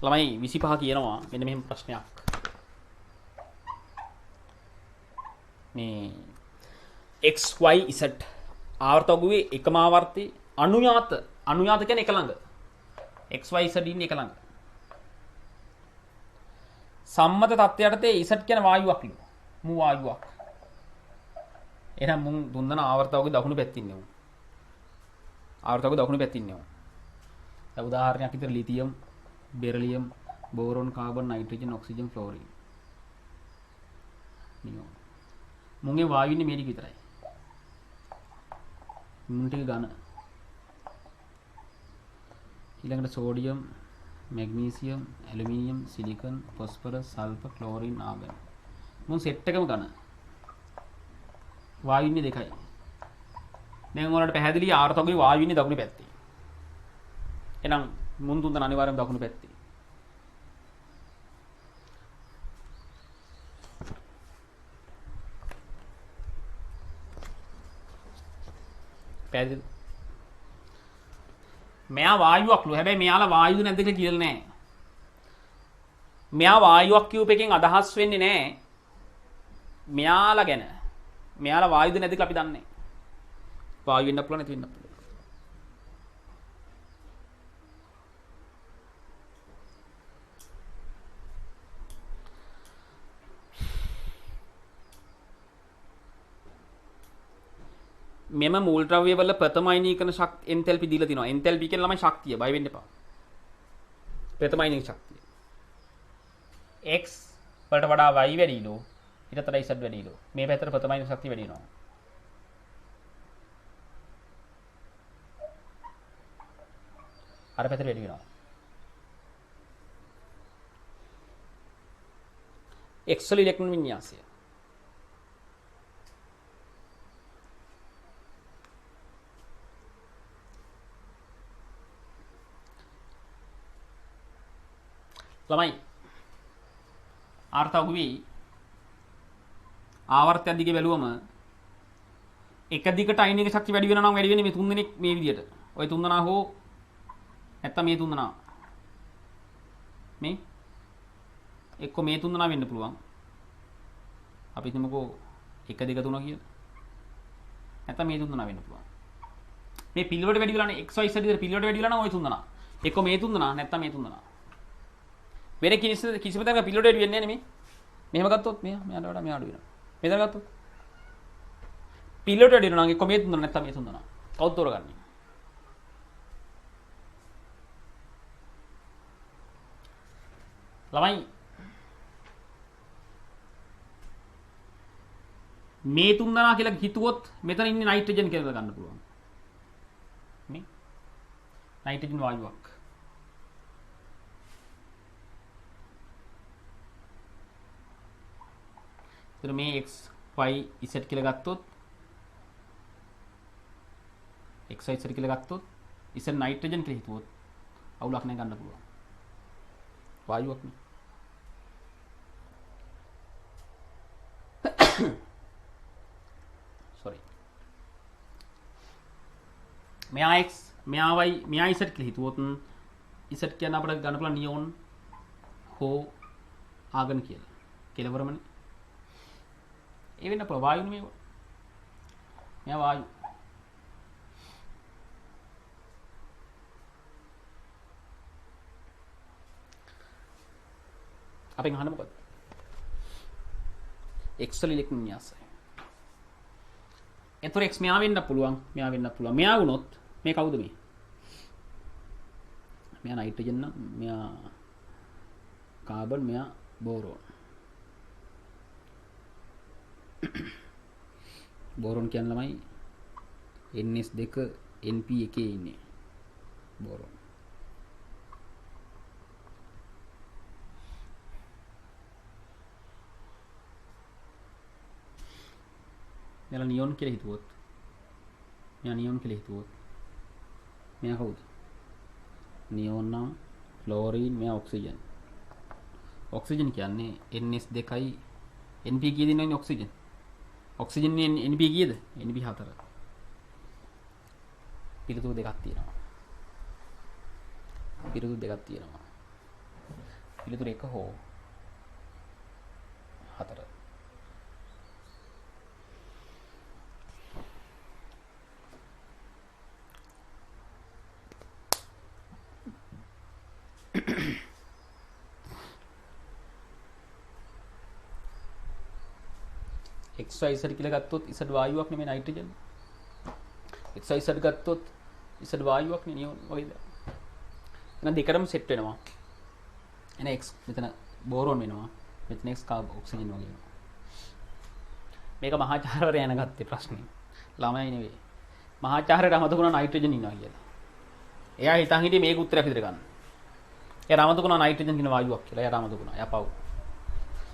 ළමයි 25 කියනවා මෙන්න මෙහෙම ප්‍රශ්නයක්. මේ x y z ආවර්තකුවේ එකම ආවර්තي අනුයාත කියන්නේ එක ළඟ x y z ඉන්නේ එක ළඟ. සම්මත තත්ත්වයටතේ z කියන වායුවක්ලු. මු වායුවක්. එහෙනම් මුන් දුන්නන ආවර්තකුවේ දකුණු පැත්තේ ඉන්නේ. ආවර්තකුවේ දකුණු පැත්තේ ඉන්නේ. දැන් උදාහරණයක් විතර lithium, beryllium, boron, carbon, nitrogen, oxygen, fluorine. Neon. මුන්ගේ වායු ඉන්නේ මේ ටික විතරයි. මුන් ටික ඝන. ඊළඟට sodium, magnesium, aluminium, silicon, phosphorus, sulphur, chlorine, argon. මුන් සෙට් එකම ඝන. වායු ඉන්නේ දෙකයි. දැන් ඔයාලට පැහැදිලි ආර්ථකගේ වායු ඉන්නේ දකුණු පැත්තේ. එහෙනම් මුන් තුන්දෙනා අනිවාර්යයෙන්ම දකුණු පැත්තේ. පැහැදිලිද? මෙයා වායුවක්ලු. හැබැයි මෙයාලා වායුද නැද්ද කියලා කියලා නෑ. මෙයා වායුවක් කියූප එකෙන් අදහස් වෙන්නේ නෑ. මෙයාලා ගැන. මෙයාලා වායුද නැද්ද කියලා අපි දන්නේ නෑ. වායු වෙන්න පුළුවන් නැති වෙන්න පුළුවන්. මෙම මූල ද්‍රව්‍ය වල ප්‍රථම අයනීකරණ ශක්තිය එන්තැල්පි දීලා තිනවා. එන්තැල්පි කියන ළමයි ශක්තිය. බය වෙන්න එපා. ප්‍රථම අයනීක ශක්තිය. x වලට වඩා y වැඩිලු. ඊට වඩා z වැඩිලු. මේ පැත්තට ප්‍රථම අයනීක ශක්තිය වැඩි වෙනවා. අර පැත්තට වැඩි වෙනවා. x වල ඉලෙක්ට්‍රෝන වින්‍යාසය. ළමයි ආර්ථකුවේ ආවර්තය දිගේ බැලුවම එක දිගට අයිනික ශක්තිය වැඩි වෙනවා නම් වැඩි වෙන්නේ මේ තුන් දෙනෙක් මේ විදියට. ওই තුන් දෙනා හෝ නැත්තම් මේ තුන් දෙනා. මේ එක්ක මේ තුන් දෙනා වෙන්න පුළුවන්. අපි හිතමුකෝ 1 2 3 කියලා. නැත්තම් මේ තුන් දෙනා වෙන්න පුළුවන්. මේ පිළිවෙලට වැඩි වෙලා නම් x y z විතර පිළිවෙලට වැඩි වෙලා නම් ওই තුන් දෙනා. එක්ක මේ තුන් දෙනා නැත්තම් මේ තුන් දෙනා. වෙන කිසිම තැනක පිළිවෙලට වැඩි වෙන්නේ නැහැ නේ මේ. මෙහෙම ගත්තොත් මෙයාට වඩා මෙයා අඩු වෙනවා. මෙතන ගත්තොත් පිළිවෙලට වැඩි වෙනවා නම් එක්ක මේ තුන් දෙනා නැත්තම් මේ තුන් දෙනා. කවුද තෝරගන්නේ? ළමයි මේ තුන් දෙනා කියලා හිතුවොත් මෙතන ඉන්නේ නයිට්‍රජන් කියලා ගන්න පුළුවන්. මේ නයිට්‍රජන් වායුවක්. එතන මේ x y z කියලා ගත්තොත් x y z කියලා ගත්තොත් ඉතින් නයිට්‍රජන් කියලා හිතුවොත් අවුලක් නැහැ ගන්න පුළුවන්. වායුවක් නේ. sorry. මෙයා x මෙයා y මෙයා z කියලා හිතුවොත් z කියන අපිට ගන්න පුළුවන් නියෝන් හෝ ආගන් කියලා. කෙලවරමනේ. ඒ වෙන්න පුළුවන් වායුනේ මේක. මෙයා වායු. අපෙන් අහන්න මොකද? x වල ඉලෙක්ට්‍රෝන වින්‍යාසය. එතකොට x මෙයා වෙන්න පුළුවන්, මෙයා වෙන්න පුළුවන්. මෙයා වුණොත් මේ කවුද මේ? මෙයා නයිට්‍රජන් නම්, මෙයා කාබන්, මෙයා බෝරෝන්. බෝරෝන් කියන ළමයි NS2 NP එකේ ඉන්නේ. බෝරෝන්. මෙයා නියෝන් කියලා හිතුවොත් මෙයා නියෝන් කියලා හිතුවොත් මෙයා කවුද? නියෝන් නම් ෆ්ලෝරින්, මෙයා ඔක්සිජන්. ඔක්සිජන් කියන්නේ NS2යි NP කීයද ඉන්නේ ඔක්සිජන්? ඔක්සිජන් NP කීයද? NP 4. පිළිතුරු දෙකක් තියෙනවා. පිළිතුරු දෙකක් තියෙනවා. පිළිතුර 1 හෝ 4. XYZ කියලා ගත්තොත් Z වායුවක් නෙමෙයි නයිට්‍රජන්. XYZ ගත්තොත් Z වායුවක් නේ නියෝන් වගේ. එහෙනම් දෙකටම සෙට් වෙනවා. එන X මෙතන බෝරෝන් වෙනවා. මෙතන X ඔක්සිජන් වගේ වෙනවා. මේක මහාචාර්යවරයා යන ගත්තේ ප්‍රශ්නේ. ළමයි නෙවෙයි. මහාචාර්යවරට අමතක වුණා නයිට්‍රජන් ඉන්නවා කියලා. එයා හිතන් හිටියේ මේක උත්තරයක් විතර ගන්න. එයා අමතක වුණා නයිට්‍රජන් කියන වායුවක් කියලා. එයා අමතක වුණා. එයා පව්.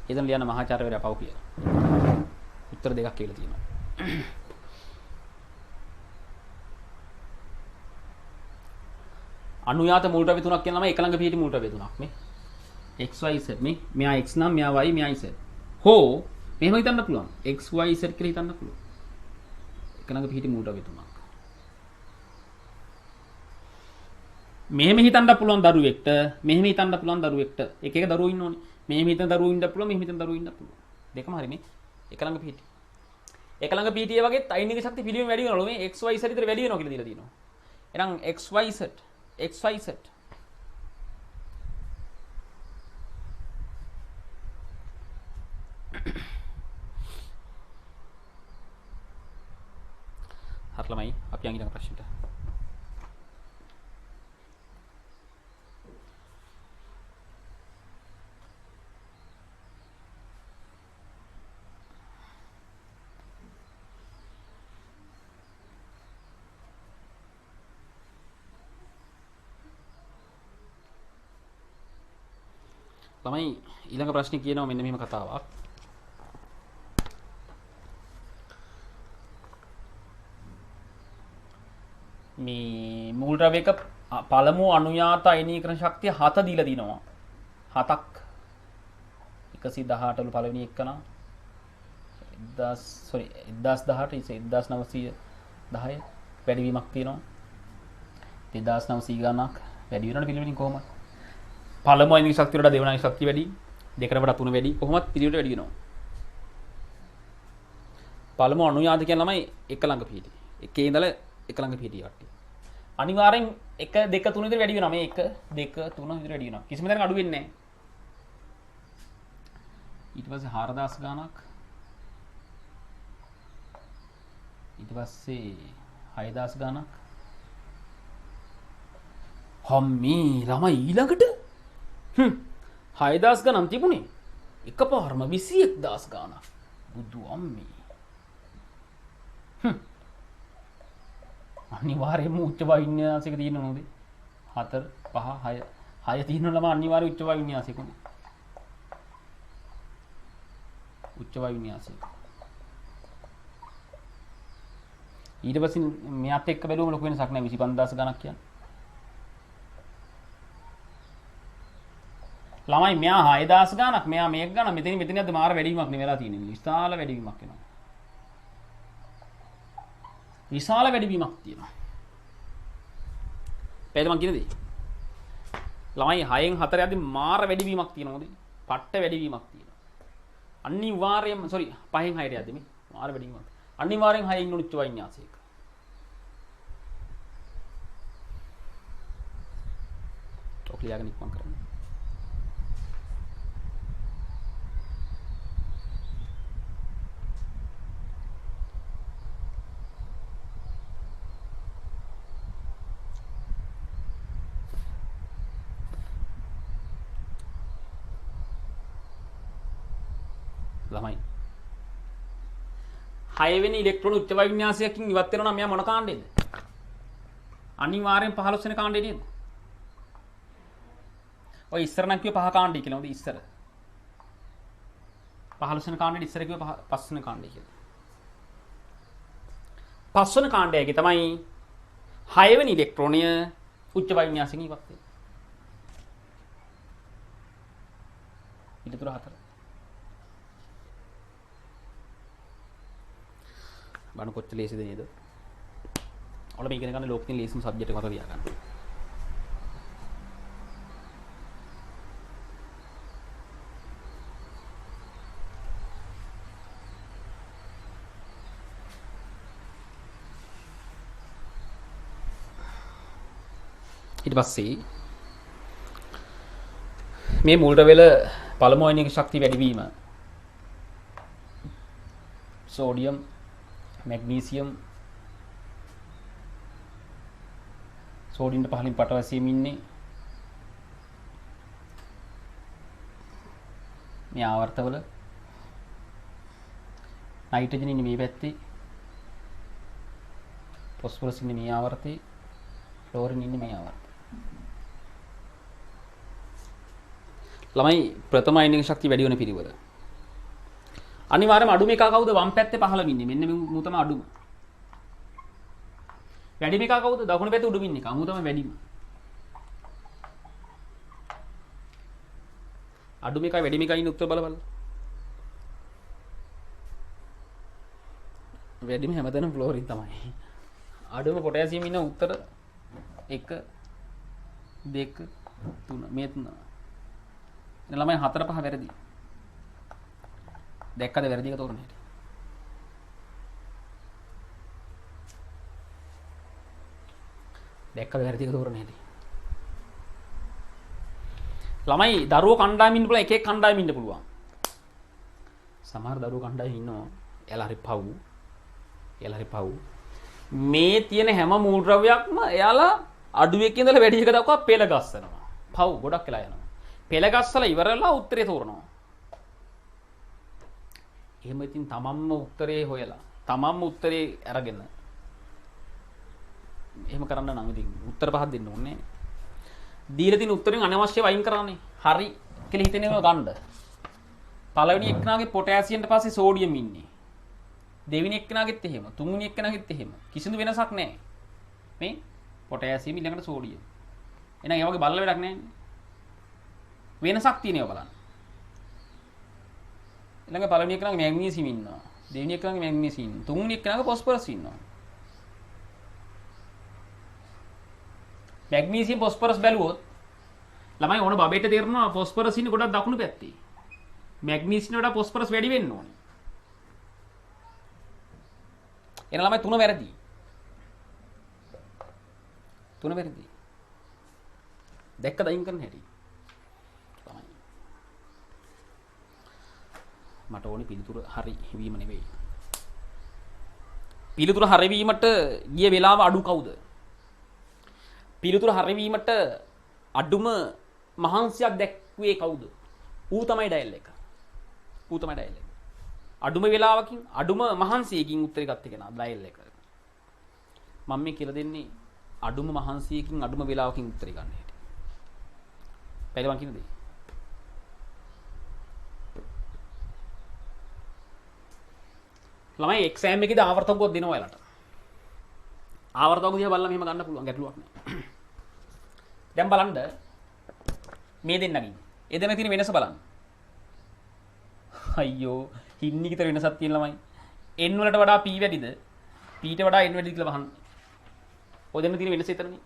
එතන ලියන මහාචාර්යවරයා පව් කියලා. උත්තර දෙකක් කියලා තියෙනවා. අනුයාත මූල ද්‍රව්‍ය තුනක් කියනම එක ළඟ පිහිටි මූල ද්‍රව්‍ය තුනක් මේ XYZ මේ මෙයා X නම් මෙයා Y මෙයා Z. හෝ මෙහෙම හිතන්න පුළුවන්. XYZ කියලා හිතන්න පුළුවන්. එක ළඟ පිහිටි මූල ද්‍රව්‍ය තුනක්. මෙහෙම හිතන්න පුළුවන් දරුවෙක්ට මෙහෙම හිතන්න පුළුවන් දරුවෙක්ට එක එක දරුවෝ ඉන්නෝනේ. මෙහෙම හිතන දරුවෝ ඉන්න පුළුවන් මෙහෙම හිතන දරුවෝ ඉන්න පුළුවන්. දෙකම හරි මේ එක ළඟ පිහිටි. එක ළඟ පිහිටිය වගේ අයිනික ශක්තිය පිළිවෙම වැඩි වෙනවලු මේ XYZ විතර වැඩි වෙනවා කියලා දීලා තියෙනවා. එහෙනම් XYZ හරි ළමයි අපි යන් ඊළඟ ප්‍රශ්නට. ළමයි ඊළඟ ප්‍රශ්නේ කියනවා මෙන්න මෙහෙම කතාවක්. මේ මූල ද්‍රව්‍යයක පළමු අනුයාත අයනීකරණ ශක්තිය 7 දීලා දිනවා. 7ක් 118 වල පළවෙනි එක නා 1910 වැඩිවීමක් තියෙනවා. 2900 ගණනක් වැඩි වෙනවනේ පිළිවෙලින් කොහොමද? පළමු අයනික ශක්තිය වලට දෙවන අයනික ශක්තිය වැඩි, දෙකට වඩා තුන වැඩි, කොහොමත් පිළිවෙලට වැඩි වෙනවා. පළමු අනුයාත කියන ළමයි එක ළඟ පිහිටි. එකේ ඉඳලා එක ළඟ පිහිටි යටි. අනිවාර්යෙන් 1 2 3 විතර වැඩි වෙනවා. මේ 1 2 3 විතර වැඩි වෙනවා. කිසිම තැනක අඩු වෙන්නේ නැහැ. ඊට පස්සේ 4000 ගණනක්. ඊට පස්සේ 6000 ගණනක්. හම්මී ළමයි ඊළඟට 6000 ගණන් තිබුණේ එකපාරම 21000 ගණනක්. බුදු අම්මේ. අනිවාර්යයෙන්ම උච්ච වායු වින්‍යාසයක තියෙනව නේද? 4 5 6 තියෙනවා ළම අනිවාර්ය උච්ච වායු වින්‍යාසයක. උච්ච වායු වින්‍යාසයක. ඊට පස්සේ මෙයාත් එක්ක බැලුවම ලොකු වෙනසක් නැහැ 25000 ගණක් කියන්නේ. ළමයි මෙයා 6000 ගණක් මෙයා මේක ගන්න මෙතනින් අද මාර වැඩිවීමක් නේ වෙලා තියෙන්නේ. විශාල වැඩිවීමක් වෙනවා. විශාල වැඩිවීමක් තියෙනවා. පැයද මං කියන දේ. ළමයි 6න් 4 යද්දි මාර වැඩිවීමක් තියෙනවද? පට්ට වැඩිවීමක් තියෙනවා. අනිවාර්යයෙන්ම 5න් 6ට යද්දි මේ මාර වැඩිවීමක්. අනිවාර්යෙන් 6 ඉන්න උච්ච වින්‍යාසයක. ඔක්ලියාගෙන ඉක්මන් කරන්න. ළමයි 6 වෙනි ඉලෙක්ට්‍රෝන උච්ච වායු වින්‍යාසයකින් ඉවත් වෙනවා නම් මෙයා මොන කාණ්ඩේද? අනිවාර්යෙන් 15 වෙනි කාණ්ඩේ නේද? ඔය ඉස්සර නම් කිව්ව 5 කාණ්ඩේ කියලා. මොකද ඉස්සර 15 වෙනි කාණ්ඩේ ඉස්සර කිව්ව 5 වෙනි කාණ්ඩේ කියලා. 5 වෙනි කාණ්ඩයේදී තමයි 6 වෙනි ඉලෙක්ට්‍රෝනය උච්ච වායු වින්‍යාසයෙන් ඉවත් වෙන්නේ. පිළිතුර 4. බණ කොච්චර ලේසිද නේද? ඔයාලා මේ ඉගෙන ගන්න ලෝකෙ තියෙන ලේසිම සබ්ජෙක්ට් එක මත තියාගන්න. ඊට පස්සේ මේ මුල් ද්‍රව්‍යවල පළමු අයනික ශක්තිය වැඩිවීම සෝඩියම් මැග්නීසියම් සෝඩියම්ට පහලින් පටවැසීම ඉන්නේ මේ ආවර්තවල නයිට්‍රජන් ඉන්නේ මේ පැත්තේ ෆොස්ෆරස් ඉන්නේ මේ ආවර්තේ ක්ලෝරින් ඉන්නේ මේ ආවර්තේ ළමයි ප්‍රථම අයනික ශක්තිය වැඩි වෙන පිළිවෙල අනිවාර්යයෙන්ම අඩුම එක කවුද වම් පැත්තේ පහළම ඉන්නේ මෙන්න මු තමයි අඩුම වැඩිම එක කවුද දකුණු පැත්තේ උඩුම ඉන්නේ කමු තමයි වැඩිම අඩුම එකයි වැඩිම එකයි ඉන්න උත්තර බල බල වැඩිම හැමතැනම ෆ්ලෝරින් තමයි අඩුම පොටෑසියම් ඉන්න උත්තර 1 2 3 මේ තුන එන ළමයි 4 5 වැරදි දැක්කද වැරදි එක තෝරන හැටි දැක්කද වැරදි එක තෝරන හැටි ළමයි දරුවෝ කණ්ඩායමින් ඉන්න පුළුවන් එක එක කණ්ඩායමින් ඉන්න පුළුවන් සමහර දරුවෝ කණ්ඩායම් ඉන්නවා එයාලා හරි පව් මේ තියෙන හැම මූල ද්‍රව්‍යයක්ම එයාලා අඩුවක ඉඳලා වැඩි එක දක්වා පෙළ ගස්සනවා පව් ගොඩක් වෙලා යනවා පෙළ ගස්සලා ඉවරලා උත්තරේ තෝරනවා එහෙම ඉතින් තමන්ම උත්තරේ හොයලා තමන්ම උත්තරේ අරගෙන එහෙම කරන්න නම් ඉතින් උත්තර පහක් දෙන්න ඕනේ දීලා තියෙන උත්තරෙන් අනවශ්‍යව අයින් කරන්නේ හරි කියලා හිතෙනව ගන්න පළවෙනි එක්කනාගේ පොටෑසියම්ට පස්සේ සෝඩියම් ඉන්නේ දෙවෙනි එක්කනාගෙත් එහෙම තුන්වෙනි එක්කනාගෙත් එහෙම කිසිදු වෙනසක් නැහැ මේ පොටෑසියම් ඊළඟට සෝඩියම් එහෙනම් ඒ වගේ බලල වැඩක් නැහැ වෙනසක් තියෙනවා බලන්න ඊළඟ පළවෙනි එක්කනාගේ මැග්නීසියම් ඉන්නවා දෙවෙනි එක්කනාගේ මැග්නීසියම් තුන්වෙනි එක්කනාගේ ෆොස්ෆරස් ඉන්නවා මැග්නීසියම් ෆොස්ෆරස් බැලුවොත් ළමයි ඕන බබේට තේරෙනවා ෆොස්ෆරස් ඉන්නේ ගොඩක් දකුණු පැත්තේ මැග්නීසියම් වඩා ෆොස්ෆරස් වැඩි වෙන්න ඕනේ එන ළමයි තුන වැරදි දැක්කද අයින් කරන්න හැටි ළමයි මට ඕනේ පිළිතුර හරි වීම නෙවෙයි පිළිතුර හරි වීමට ගිය වෙලාව අඩු කවුද පිළිතුර හරි වීමට අඩුම මහන්සියක් දැක්ුවේ කවුද ඌ තමයි ඩයල් එක අඩුම වෙලාවකින් අඩුම මහන්සියකින් උත්තරේ ගත්ත කෙනා ඩයල් එක මම මේ කියලා දෙන්නේ අඩුම මහන්සියකින් අඩුම වෙලාවකින් උත්තරේ ගන්න හැටි පැහැදිලි මං කියන දේ ළමයි එක්සෑම් එකේදී ආවර්තකයක් දෙනවා ඔයාලට ආවර්තකයක් දිහා බලලා මෙහෙම ගන්න පුළුවන් ගැටලුවක් නෑ දැන් බලන්න මේ දෙන්නගෙන් ඒ දෙන්න තියෙන වෙනස බලන්න අයියෝ හින්නි කිතර වෙනසක් තියෙන ළමයි n වලට වඩා p වැඩිද p ට වඩා n වැඩිද කියලා බලන්න ඔය දෙන්න තියෙන වෙනස එතරනේ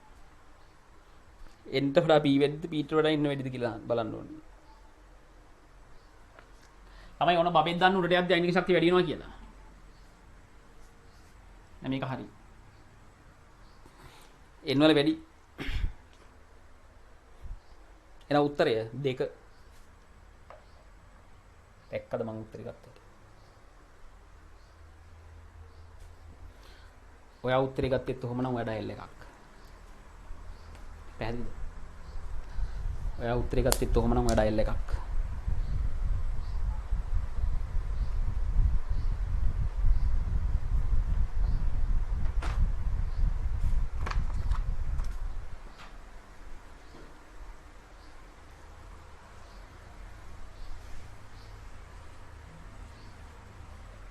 n ට වඩා p වැඩිද p ට වඩා n වැඩිද කියලා බලන්න ඕනේ ළමයි ඕන බබෙන් දාන්න උඩට යද්දී අයිනික ශක්තිය වැඩි වෙනවා කියලා දැන් මේක හරි n වල වැඩි එන උත්තරය 2 දැක්කද මං උත්තරය ගත්තේ ඔයා උත්තරය ගත්තෙත් ඔහොම නම් ඔයා ඩයල් එකක් පැහැදිලිද ඔයා උත්තරය ගත්තෙත් ඔහොම නම් ඔයා ඩයල් එකක්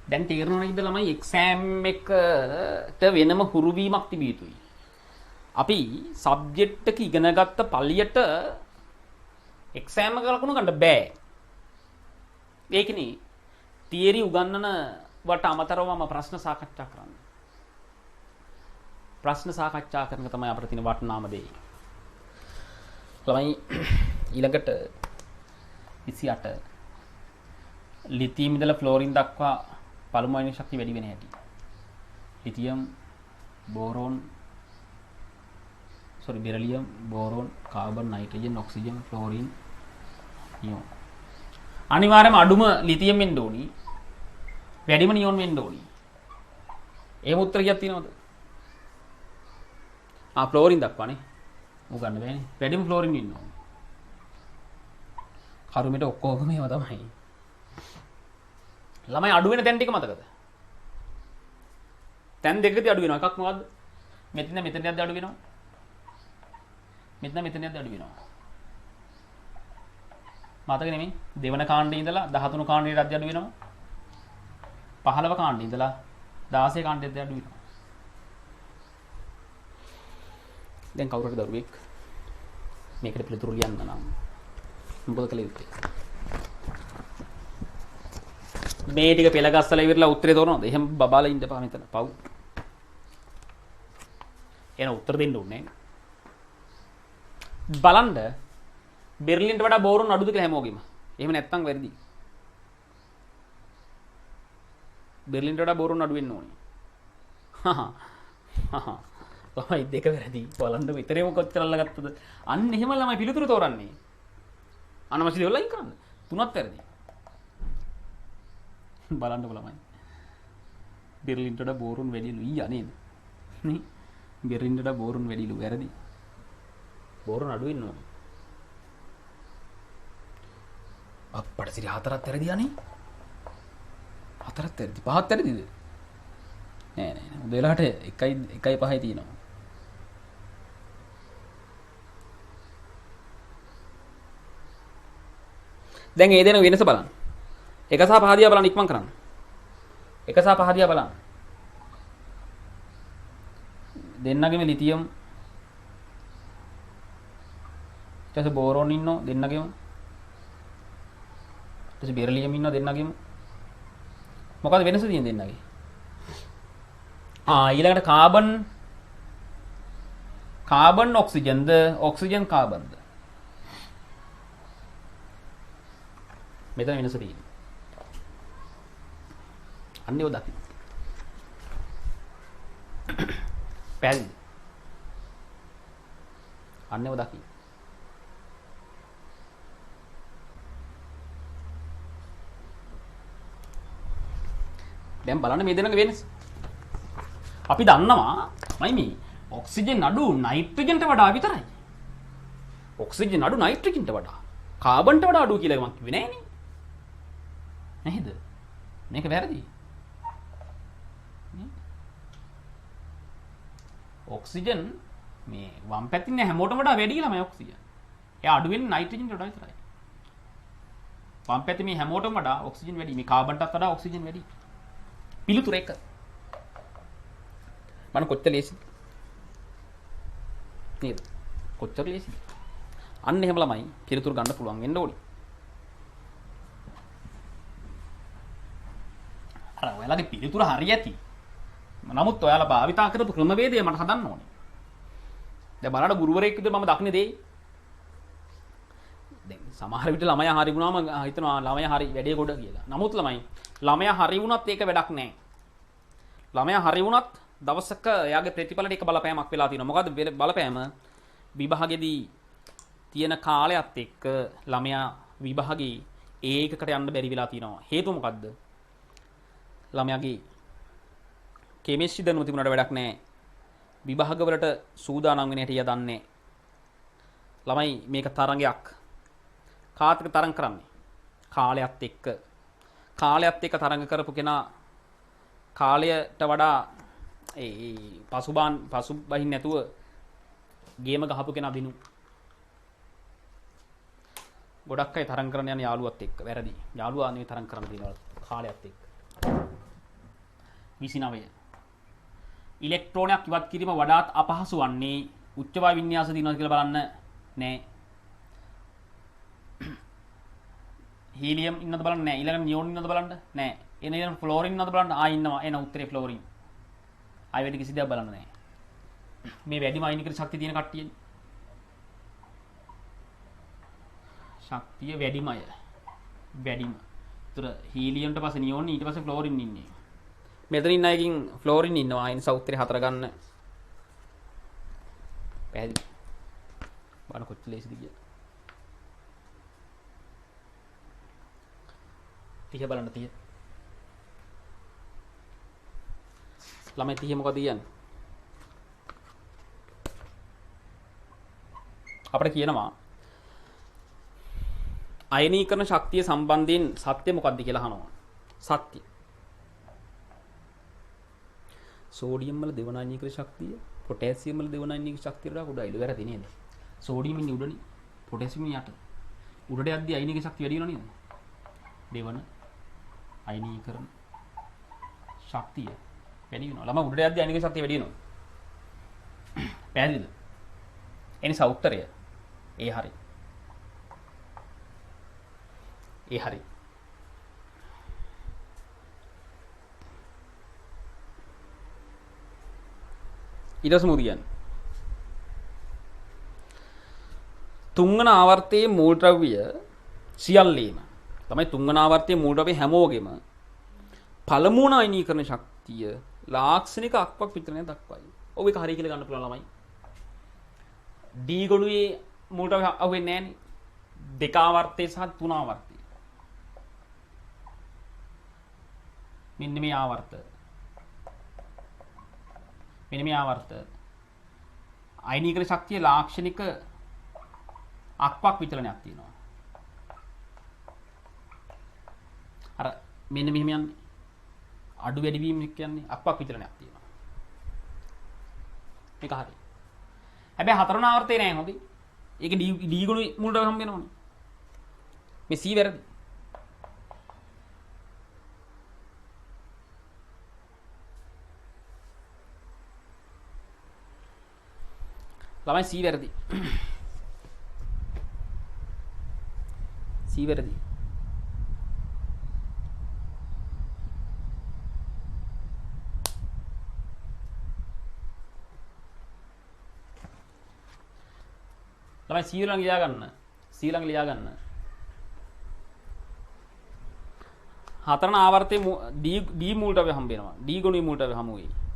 දැන් තේරෙනවා නේද ළමයි එක්සෑම් එකට වෙනම හුරුවීමක් තිබිය යුතුයි. අපි සබ්ජෙක්ට් එක ඉගෙන ගත්ත පළියට එක්සෑම් එක ලකුණු ගන්න බෑ. ඒකනේ තියරි උගන්වන වට අමතරව මම ප්‍රශ්න සාකච්ඡා කරන්නේ. ප්‍රශ්න සාකච්ඡා කරන එක තමයි අපිට තියෙන වටිනාම දේ. ළමයි ඊළඟට 28 ලිතියම් ඉඳලා ෆ්ලෝරින් දක්වා පළමු අයනික ශක්තිය වැඩි වෙන හැටි. Lithium, boron, sorry beryllium boron carbon nitrogen oxygen fluorine නියෝන් අනිවාර්යයෙන්ම අඩුම ලිතියම් වෙන්න ඕනි වැඩිම නියෝන් වෙන්න ඕනි එහෙම උත්තර කියක් තියෙනවද ෆ්ලෝරින් දක්වානේ මොක ගන්න බෑනේ වැඩිම ෆ්ලෝරින් ඉන්න ඕනේ කරුමෙට ඔක්කොම මේවා තමයි ළමයි අඩු වෙන තැන් ටික මතකද තැන් දෙකදී අඩු වෙනවා එකක් මොකද්ද මෙතන මෙතනදී අඩු වෙනවා මෙතන මෙතනදී අඩු වෙනවා මතක නෙමෙයි දෙවන කාණ්ඩේ ඉඳලා 13 කාණ්ඩේට අඩු වෙනවා 15 කාණ්ඩේ ඉඳලා 16 කාණ්ඩේට අඩු වෙනවා දැන් කවුරු හරි දරුවෙක් මේකට පිළිතුරු ලියන්න නම් මොකද කළ යුත්තේ මේ ටික පෙළ ගස්සලා ඉවරලා උත්තරේ තෝරනවද එහෙම බබාලා ඉඳපා මෙතන පව් එන උත්තර දෙන්න ඕනේ බලන්න බෙර්ලින්ට වඩා බෝරොන් අඩුද කියලා හැමෝගෙම එහෙම නැත්තම් වැරදි බෙර්ලින්ට වඩා බෝරොන් අඩු වෙන්න ඕනේ ළමයි දෙක වැරදි බලන්න විතරේම කොච්චර අල්ලගත්තද අන්න එහෙම ළමයි පිළිතුරු තෝරන්නේ අනවශ්‍ය දේවල් අයින් කරන්න තුනක් වැරදි බලන්නකො ළමයි බෙර්ලින්ට වඩා බෝරොන් වැඩිලු ඊයා නේද නේ බෙර්ලින්ට වඩා බෝරොන් වැඩිලු වැරදි බෝරොන් අඩු වෙන්න ඕනේ අප්පට සිරි හතරක් වැරදි අනේ හතරක් වැරදි පහක් වැරදිද නෑ නෑ උදේලාට 1.5යි තියෙනවා දැන් ඒ දෙන වෙනස බලන්න. 1 සහ 5 දිහා බලන්න ඉක්මන් කරන්න. 1 සහ 5 දිහා බලන්න. දෙන්නගෙම ලිතියම් ඊට පස්සේ බෝරෝන් ඉන්නෝ දෙන්නගෙම. ඊට පස්සේ බෙරිලියම් ඉන්නෝ දෙන්නගෙම. මොකද වෙනස තියෙන්නේ දෙන්නගේ? ඊළඟට කාබන් ඔක්සිජන්ද ඔක්සිජන් කාබන්ද මෙතන වෙනස තියෙනවා. අන්න ඒව දකින්න. පැහැදිලි. අන්න ඒව දකින්න. දැන් බලන්න මේ දෙනක වෙනස. අපි දන්නවා මේ ඔක්සිජන් අඩු නයිට්‍රජන්ට වඩා විතරයි. ඔක්සිජන් අඩු නයිට්‍රජන්ට වඩා. කාබන්ට වඩා අඩු කියලා මම කිව්වේ නෑනේ. නේද? මේක වැරදි. ඔක්සිජන් මේ වම් පැත්තේ ඉන්න හැමෝටම වඩා වැඩි ළමයි ඔක්සිජන්. එයා අඩු වෙන්නේ නයිට්‍රජන්ට වඩා විතරයි. වම් පැත්තේ මේ හැමෝටම වඩා ඔක්සිජන් වැඩි. මේ කාබන්ටත් වඩා ඔක්සිජන් වැඩි. පිළිතුර එක. මම කොච්චර ලේසිද? නේද? කොච්චර ලේසිද? අන්න එහෙම ළමයි පිළිතුරු ගන්න පුළුවන් වෙන්න ඕනි. අර ඔයාලගේ පිළිතුර හරි ඇති. නමුත් ඔයාලා භාවිතා කරපු ක්‍රමවේදය මට හදන්න ඕනේ. දැන් බලන්න ගුරුවරයෙක් විදිහට මම දක්නේ දෙයි. දැන් සමහර විට ළමයා හරි වුණාම හිතනවා ළමයා හරි වැඩේ ගොඩ කියලා. නමුත් ළමයා හරි වුණත් ඒක වැඩක් නැහැ. ළමයා හරි වුණත් දවසක එයාගේ ප්‍රතිඵලෙට එක බලපෑමක් වෙලා තියෙනවා. මොකද්ද බලපෑම? විභාගෙදී තියෙන කාලයත් එක්ක ළමයා විභාගේ ඒකකට යන්න බැරි වෙලා තියෙනවා. හේතුව මොකද්ද? ළමයාගේ කෙමිස්ට්‍රි දැනුම තිබුණාට වැඩක් නැහැ. විභාග වලට සූදානම් වෙන හැටි එයා දන්නේ. ළමයි මේක තරඟයක්. කාත් එක්ක තරඟ කරන්නේ? කාලයත් එක්ක. කාලයත් එක්ක තරඟ කරපු කෙනා කාලයට වඩා පසුබහින් නැතුව ගේම ගහපු කෙනා දිනු. ගොඩක් අය තරඟ කරන්න යන යාළුවත් එක්ක වැරදි. යාළුවා නෙවෙයි තරඟ කරන්න දිනවල කාලයත් එක්ක. 29 ඉලෙක්ට්‍රෝනයක් ඉවත් කිරීම වඩාත් අපහසු වන්නේ උච්ච වායු වින්‍යාස දිනවද කියලා බලන්න නෑ. හීලියම් ඉන්නවද බලන්න නෑ. ඊළඟ නියෝන් ඉන්නවද බලන්න නෑ. ඊළඟ ෆ්ලෝරින් ඉන්නවද බලන්න ඉන්නවා. එන උත්තරේ ෆ්ලෝරින්. ආයෙ වැඩි කිසි දෙයක් බලන්න නෑ. මේ වැඩිම අයිනිකර ශක්තිය තියෙන කට්ටියනේ. ශක්තිය වැඩිම අය. වැඩිම. ඒතර හීලියම්ට පස්සේ නියෝන් ඊට පස්සේ ෆ්ලෝරින් ඉන්නේ. මෙතන ඉන්න අයකින් ෆ්ලෝරින් ඉන්නවා. ඒ නිසා උත්තරේ 4 ගන්න. පැහැදිලි. බලන්න කොච්චර ලේසිද කියලා. 30 බලන්න 30. ළමයි 30 මොකද කියන්නේ? අපිට කියනවා අයනීකරණ ශක්තිය සම්බන්ධයෙන් සත්‍ය මොකක්ද කියලා අහනවා. සත්‍ය. සෝඩියම් වල දෙවන අයනීකරණ ශක්තිය පොටෑසියම් වල දෙවන අයනීකරණ ශක්තියට වඩා ගොඩයිලු වැරදි නේද? සෝඩියම් ඉන්නේ උඩනේ. පොටෑසියම් ඉන්නේ යට. උඩට යද්දී අයනීකරණ ශක්තිය වැඩි වෙනව නේද? දෙවන අයනීකරණ ශක්තිය වැඩි වෙනවා. ළම උඩට යද්දී අයනීකරණ ශක්තිය වැඩි වෙනවා. පැහැදිලිද? එනිසා උත්තරය ඒ හරි. ඒ හරි. ඊටසම උදියන්. තුන්වන ආවර්තයේ මූල ද්‍රව්‍ය සියල්ලේම තමයි තුන්වන ආවර්තයේ මූල ද්‍රව්‍ය හැමෝගෙම පළමුවන අයනීකරණ ශක්තිය ලාක්ෂණික අක්වක් විතරනේ දක්වයි. ඔව් ඒක හරිය කියලා ගන්න පුළුවන් ළමයි. D ගොනුවේ මූල ද්‍රව්‍ය අහුවෙන්නේ නැහනේ. දෙක ආවර්තයේ සහ තුන ආවර්තයේ. මෙන්න මේ ආවර්ත. මෙන්න මේ ආවර්ත. අයනීකරණ ශක්තිය ලාක්ෂණික අක්වක් විචලනයක් තියෙනවා. අර මෙන්න මෙහෙම යන්නේ. අඩු වැඩි වීම කියන්නේ අක්වක් විචලනයක් තියෙනවා. මේක හරි. හැබැයි හතරවන ආවර්තේ නෑ හොඳයි. ඒක D ගුණ මුලට හම්බ වෙනවනේ. මේ C වැරදි. ළමයි C වැරදි. C වැරදි. ළමයි C ළඟ ලියා ගන්න. C ළඟ ලියා ගන්න. හතරන ආවර්තයේ D මූලට හම්බ වෙනවා. D ගුණී මූලට හමු වෙයි.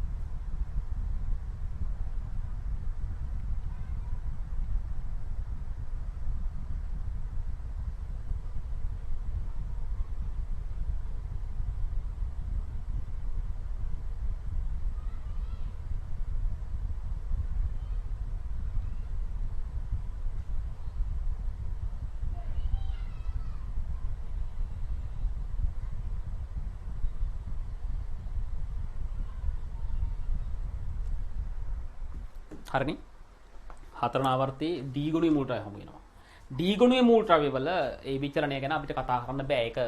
හරිනේ. හතරන ආවර්තයේ D ගුණයේ මූල ද්‍රව්‍ය හමු වෙනවා. D ගුණයේ මූල ද්‍රව්‍ය වල ඒ විචලනය ගැන අපිට කතා කරන්න බෑ. ඒක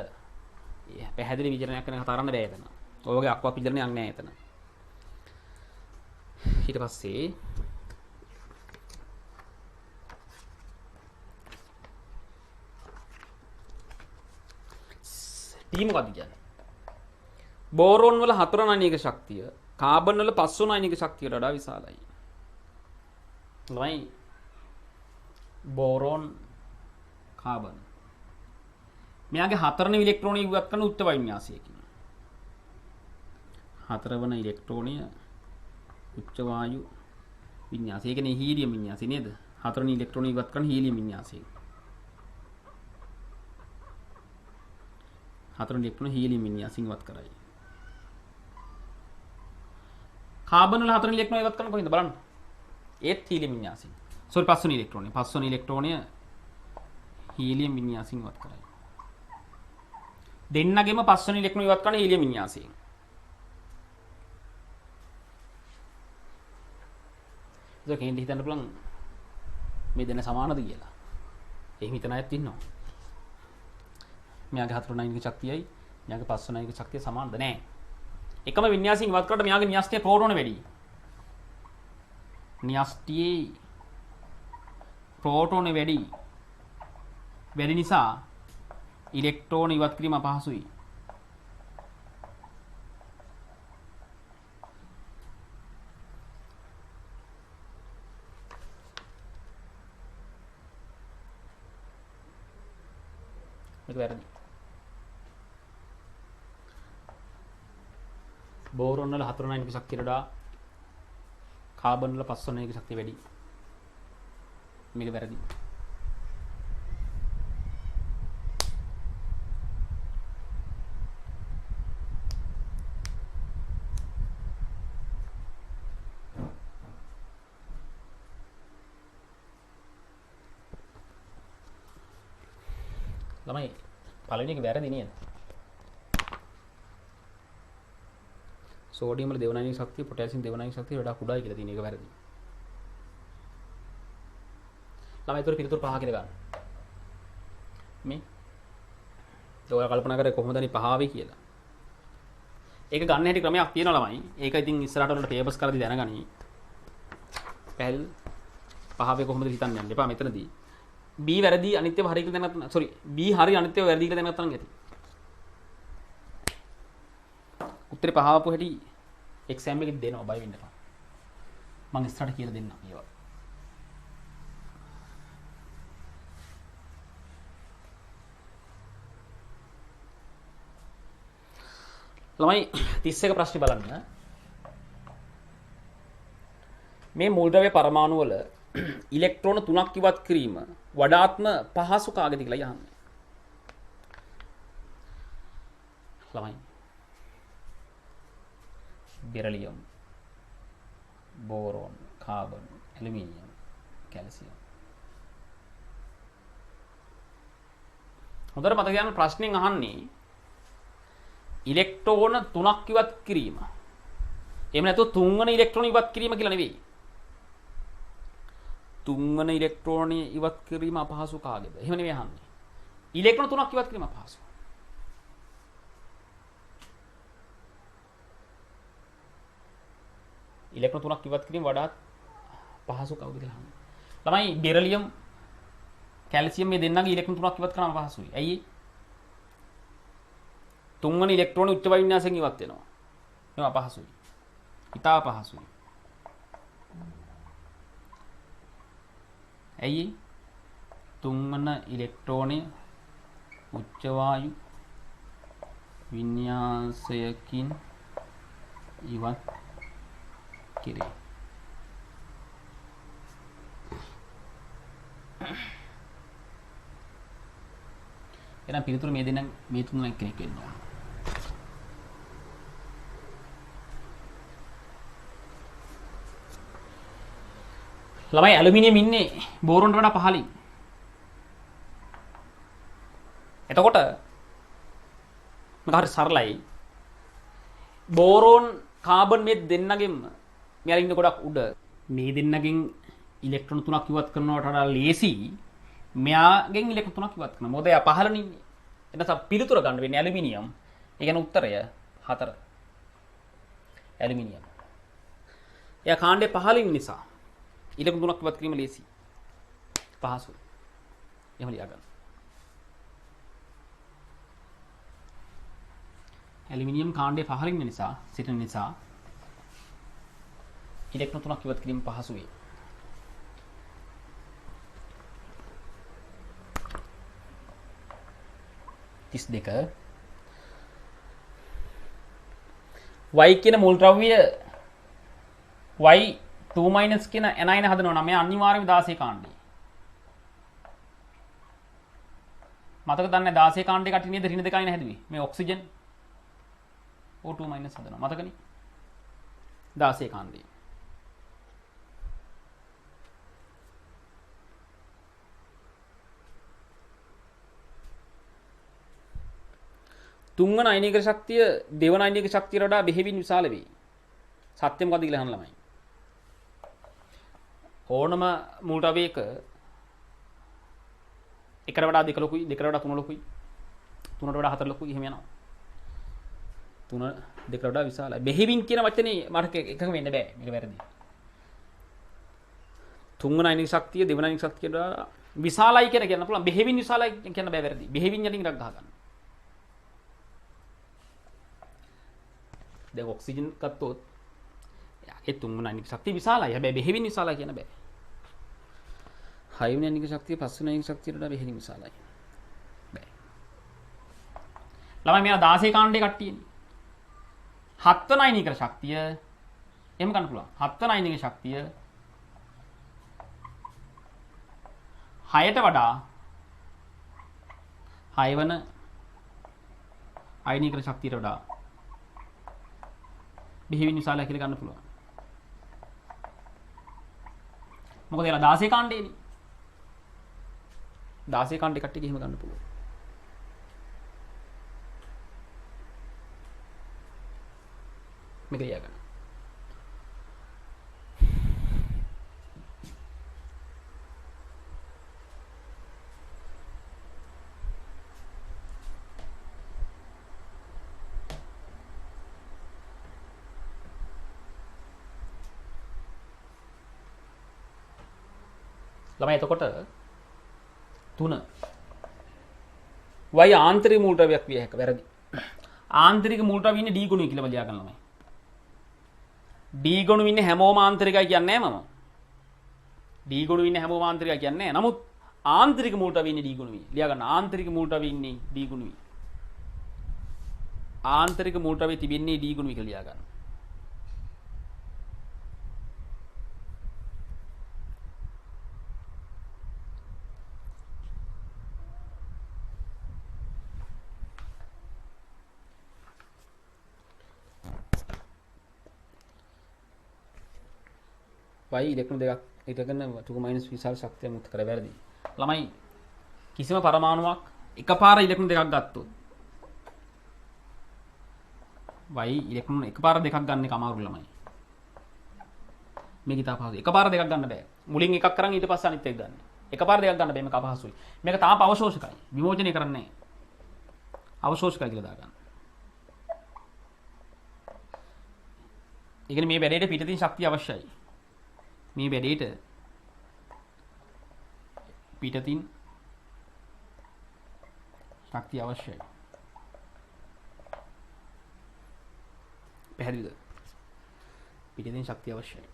පැහැදිලි විචලනයක් ගැන කතා කරන්න බෑ එතන. ඔය වගේ අක්වක් විචලනයක් නෑ එතන. ඊට පස්සේ D මොකක්ද කියන්නේ? බෝරෝන් වල හතරන අයනික ශක්තිය කාබන් වල පස්වන අයනික ශක්තියට වඩා විශාලයි. ළමයි බෝරෝන් කාබන් මෙයාගේ හතරවෙනි ඉලෙක්ට්‍රෝනය ඉවත් කරන උච්ච වින්‍යාසයකින් හතරවන ඉලෙක්ට්‍රෝනය උච්ච වායු වින්‍යාසය. ඒ කියන්නේ හීලියම් වින්‍යාසය නේද? හතරවෙනි ඉලෙක්ට්‍රෝනය ඉවත් කරන හීලියම් වින්‍යාසය. හතරවෙනි ඉලෙක්ට්‍රෝන හීලියම් වින්‍යාසයෙන් ඉවත් කරයි. කාබන් වල හතරවෙනි ඉලෙක්ට්‍රෝනය ඉවත් කරන කොහෙන්ද බලන්න. ඒත් හීලියම් වින්‍යාසයෙන්. සෝරි පස්වෙනි ඉලෙක්ට්‍රෝනය. පස්වෙනි ඉලෙක්ට්‍රෝනය හීලියම් වින්‍යාසයෙන් ඉවත් කරයි. දෙන්නගෙම පස්වෙනි ඉලෙක්ට්‍රෝන ඉවත් කරන හීලියම් වින්‍යාසයෙන්. ඒක කෙනෙක් හිතන්න පුළුවන් මේ දෙන්න සමානද කියලා. එහෙම හිතන අයත් ඉන්නවා. මෙයාගේ හතරවෙනි අයනික ශක්තියයි මෙයාගේ පස්වෙනි අයනික ශක්තිය සමානද නැහැ. එකම වින්‍යාසයෙන් ඉවත් කරලා මෙයාගේ න්‍යෂ්ටියේ ප්‍රෝටෝන වැඩි. න්‍යෂ්ටියේ ප්‍රෝටෝන වැඩි නිසා ඉලෙක්ට්‍රෝන ඉවත් කිරීම අපහසුයි. මේක වැරදි. බෝරෝන් වල හතරවෙනි අයනික ශක්තියට වඩා කාබන් වල පස්වෙනි අයනික ශක්තිය වැඩි. මේක වැරදි. ළමයි පළවෙනි එක වැරදි නේද? සෝඩියම් වල දෙවනයිනික ශක්තිය පොටෑසියම් දෙවනයිනික ශක්තිය වඩා කුඩායි කියලා තියෙන එක වැරදි. ළමයි ඒතර පිළිතුරු පහ කියලා ගන්න. මේ ඔයාලා කල්පනා කරේ කොහොමද අනි පහ ආවේ කියලා. ඒක ගන්න හැටි ක්‍රමයක් තියෙනවා ළමයි. ඒක ඉතින් ඉස්සරහට වලට ටේබල්ස් කරලා දැනගනි. පැහැදිලි පහවේ කොහොමද හිතන්න යන්න එපා මෙතනදී. B වැරදි අනිත්‍යව හරි කියලා දැනගත්තා. සෝරි B හරි අනිත්‍යව වැරදි කියලා දැනගත්තා නම් ඇති. උත්තරේ පහ ආපු හැටි එක්සෑම් එකෙත් දෙනවා බය වෙන්න එපා. මම ඉස්සරහට කියලා දෙන්නම් ඒවා. ළමයි 31 ප්‍රශ්නේ බලන්න. මේ මූලද්‍රව්‍ය පරමාණු වල ඉලෙක්ට්‍රෝන 3ක් ඉවත් කිරීම වඩාත්ම පහසු කාගෙද කියලා යහන්නේ. ළමයි beryllium, boron, carbon, aluminium, calcium. හොඳට මතක ගන්න ප්‍රශ්نين අහන්නේ ඉලෙක්ට්‍රෝන 3ක් ඉවත් කිරීම. එහෙම නැත්නම් තුන්වන ඉලෙක්ට්‍රෝන ඉවත් කිරීම කියලා නෙවෙයි. තුන්වන ඉලෙක්ට්‍රෝන ඉවත් කිරීම අපහසු කාගෙද? එහෙම නෙවෙයි අහන්නේ. ඉලෙක්ට්‍රෝන 3ක් ඉවත් කිරීම අපහසු. ඉලෙක්ට්‍රෝන 3ක් ඉවත් කිරීම වඩාත් පහසු කවුද කියලා අහන්නේ. ළමයි බෙරිලියම්, කැල්සියම් මේ දෙන්නගේ ඉලෙක්ට්‍රෝන 3ක් ඉවත් කරන්න අපහසුයි. ඇයි? තුන්වන ඉලෙක්ට්‍රෝන උච්ච වින්‍යාසයෙන් ඉවත් වෙනවා. මේවා අපහසුයි. ඉතා අපහසුයි. ඇයි? තුන්වන ඉලෙක්ට්‍රෝනය උච්ච වායු වින්‍යාසයකින් ඉවත් කෙරේ. එහෙනම් පිළිතුරු මේ දෙන්න මේ තුන කෙනෙක් වෙන්න ඕන. ළමයි ඇලුමිනියම් ඉන්නේ බෝරෝන්ට වඩා පහළින්. එතකොට මේක හරි සරලයි. බෝරෝන් කාබන් මේ දෙන්නගෙම මෙයාලා ඉන්න ගොඩක් උඩ මේ දෙන්නගෙන් ඉලෙක්ට්‍රෝන 3ක් ඉවත් කරනවට වඩා ලේසි මෙයාගෙන් ඉලෙක්ට්‍රෝන 3ක් ඉවත් කරනවා. මොකද එයා පහළනේ ඉන්නේ. එතන පිළිතුර ගන්න වෙන්නේ ඇලුමිනියම්. ඒ කියන්නේ උත්තරය 4. ඇලුමිනියම්. එයා කාණ්ඩේ පහළින් නිසා ඉලෙක්ට්‍රෝන 3ක් ඉවත් කිරීම ලේසි. පහසුයි. එහෙම ලියා ගන්න. ඇලුමිනියම් කාණ්ඩේ පහළින් නිසා සිටින නිසා ඉලෙක්ට්‍රෝන 3ක් ඉවත් කිරීම පහසුයි. දෙක y කියන මූල ද්‍රව්‍ය y2 කියන anion හදනවා නම් මේ අනිවාර්යයෙන්ම 16 කාණ්ඩේ. මතක දන්නේ 16 කාණ්ඩේ කටින් නේද ඍණ 2 අයින හැදුවේ. මේ ඔක්සිජන් O2 හදනවා. මතකනේ? 16 කාණ්ඩේ. තුන්වන අයනික ශක්තිය දෙවන අයනික ශක්තියට වඩා බෙහෙවින් විශාල වෙයි. සත්‍ය මොකද්ද කියලා අහන්න ළමයි. ඕනම මූල ද්‍රව්‍යයක එකට වඩා දෙක ලොකුයි, දෙකට වඩා තුන ලොකුයි, තුනට වඩා හතර ලොකුයි එහෙම යනවා. තුන දෙකට වඩා විශාලයි. බෙහෙවින් කියන වචනේ මට එකක වෙන්න බෑ. මේක වැරදි. තුන්වන අයනික ශක්තිය දෙවන අයනික ශක්තියට වඩා විශාලයි කියලා කියන්න පුළුවන්. බෙහෙවින් විශාලයි කියන්න බෑ වැරදි. බෙහෙවින් යටින් ඉරක් ගහ ගන්න. දැන් ඔක්සිජන් ගත්තොත් ඒ තුන්වන අයනික ශක්තිය විශාලයි. හැබැයි බෙහෙවින් විශාලයි කියන බෑ. හයවෙනි අයනික ශක්තිය පස්වෙනි අයනික ශක්තියට වඩා බෙහෙවින් විශාලයි. බෑ. ළමයි මෙයා 16 කාණ්ඩේ කට්ටියනේ. හත්වන අයනික ශක්තිය එහෙම ගන්න පුළුවන්. හත්වන අයනික ශක්තිය 6ට වඩා 6 වන අයනීකරණ ශක්තියට වඩා බෙහෙවින් විශාලයි කියලා ගන්න පුළුවන්. මොකද එලා 16 කාණ්ඩේනේ. 16 කාණ්ඩේ කට්ටිය ගිහිම ගන්න පුළුවන්. මේක ලියා ගන්න. ළමයි එතකොට 3 y ආන්තරික මූලද්‍රව්‍යයක් විය හැක. වැරදි. ආන්තරික මූලද්‍රව්‍ය ඉන්නේ d ගුණය කියලා ලියා ගන්න ළමයි. d ගුණු ඉන්නේ හැමෝම ආන්තරිකයි කියන්නේ නැහැ මම. d ගුණු ඉන්නේ හැමෝම ආන්තරිකයි කියන්නේ නැහැ. නමුත් ආන්තරික මූලද්‍රව්‍ය ඉන්නේ d ගුණුයි. ලියා ගන්න ආන්තරික මූලද්‍රව්‍ය ඉන්නේ d ගුණුයි. ආන්තරික මූලද්‍රව්‍ය තිබෙන්නේ d ගුණුයි කියලා ලියා ගන්න. y ඉලෙක්ට්‍රෝන දෙකක් එකගෙන 2 විශාල ශක්තිය මුක්ත කර වැරදි. ළමයි කිසිම පරමාණුවක් එකපාර ඉලෙක්ට්‍රෝන දෙකක් ගත්තොත් y ඉලෙක්ට්‍රෝන එකපාර දෙකක් ගන්න එක අමාරු ළමයි. මේක ඉතාල පහසුයි. එකපාර දෙකක් ගන්න බෑ. මුලින් එකක් කරන් ඊට පස්සේ අනිත් එක ගන්න. එකපාර දෙකක් ගන්න බෑ මේක අපහසුයි. මේක තාම අවශෝෂකයි. විමෝචනය කරන්නේ නැහැ. අවශෝෂකයි කියලා දාගන්න. ඒ කියන්නේ මේ වැඩේට පිටතින් ශක්තිය අවශ්‍යයි. මේ වැඩේට පිටතින් ශක්තිය අවශ්‍යයි. පැහැදිලිද? පිටතින් ශක්තිය අවශ්‍යයි.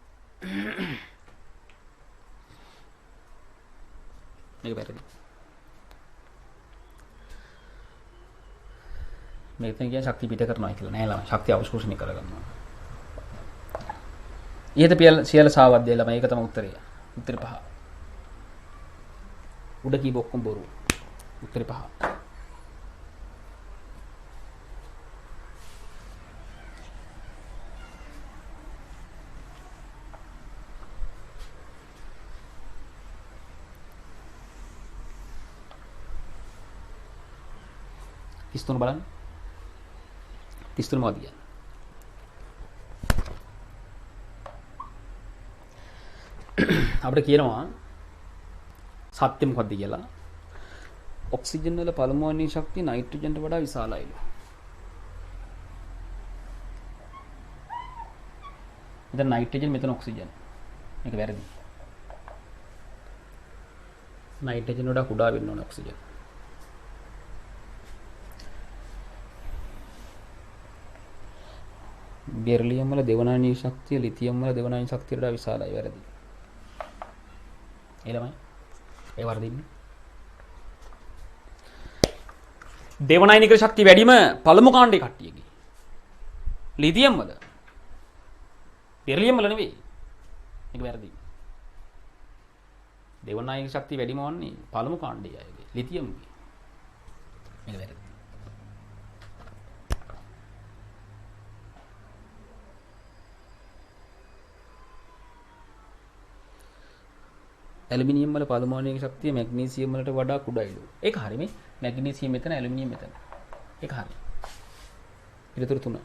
මේක පැහැදිලි. මේකෙන් කියන්නේ ශක්තිය පිට කරනවා කියලා නෑ ළමයි. ශක්තිය අවශෝෂණය කරගන්නවා. ඊට සියල්ල සාවද්දේ ළමයි. ඒක තමයි උත්තරය. උත්තර 5. උඩ කී බොක්කම් බොරු. උත්තර 5. තිස්තුන බලන්න. තිස්තුන මොකද කියන්නේ? අපිට කියනවා සත්‍ය මොකද්ද කියලා. ඔක්සිජන් වල පළමු වර්ණීය ශක්තිය නයිට්‍රජන්ට වඩා විශාලයිලු. මෙතන නයිට්‍රජන් මෙතන ඔක්සිජන්. මේක වැරදි. නයිට්‍රජන් වඩා කුඩා වෙන්න ඕන ඔක්සිජන්. බෙරිලියම් වල දෙවනානීය ශක්තිය ලිතියම් වල දෙවනානීය ශක්තියට වඩා විශාලයි. වැරදි. ළමයි ඒ වර්ධින්නේ දෙවනායනික ශක්තිය වැඩිම පළමු කාණ්ඩේ කට්ටියගේ ලිතියම් වල බෙරිලියම් වල නෙවෙයි. මේක වැරදි. දෙවනායනික ශක්තිය වැඩිම වන්නේ පළමු කාණ්ඩේ අයගේ ලිතියම්ගේ. මේක වැරදි. ඇලුමිනියම් වල පළමු වර්ණීය ශක්තිය මැග්නීසියම් වලට වඩා කුඩායිලු. ඒක හරි මේ. මැග්නීසියම් මෙතන ඇලුමිනියම් මෙතන. ඒක හරි. පිළිතුරු 3.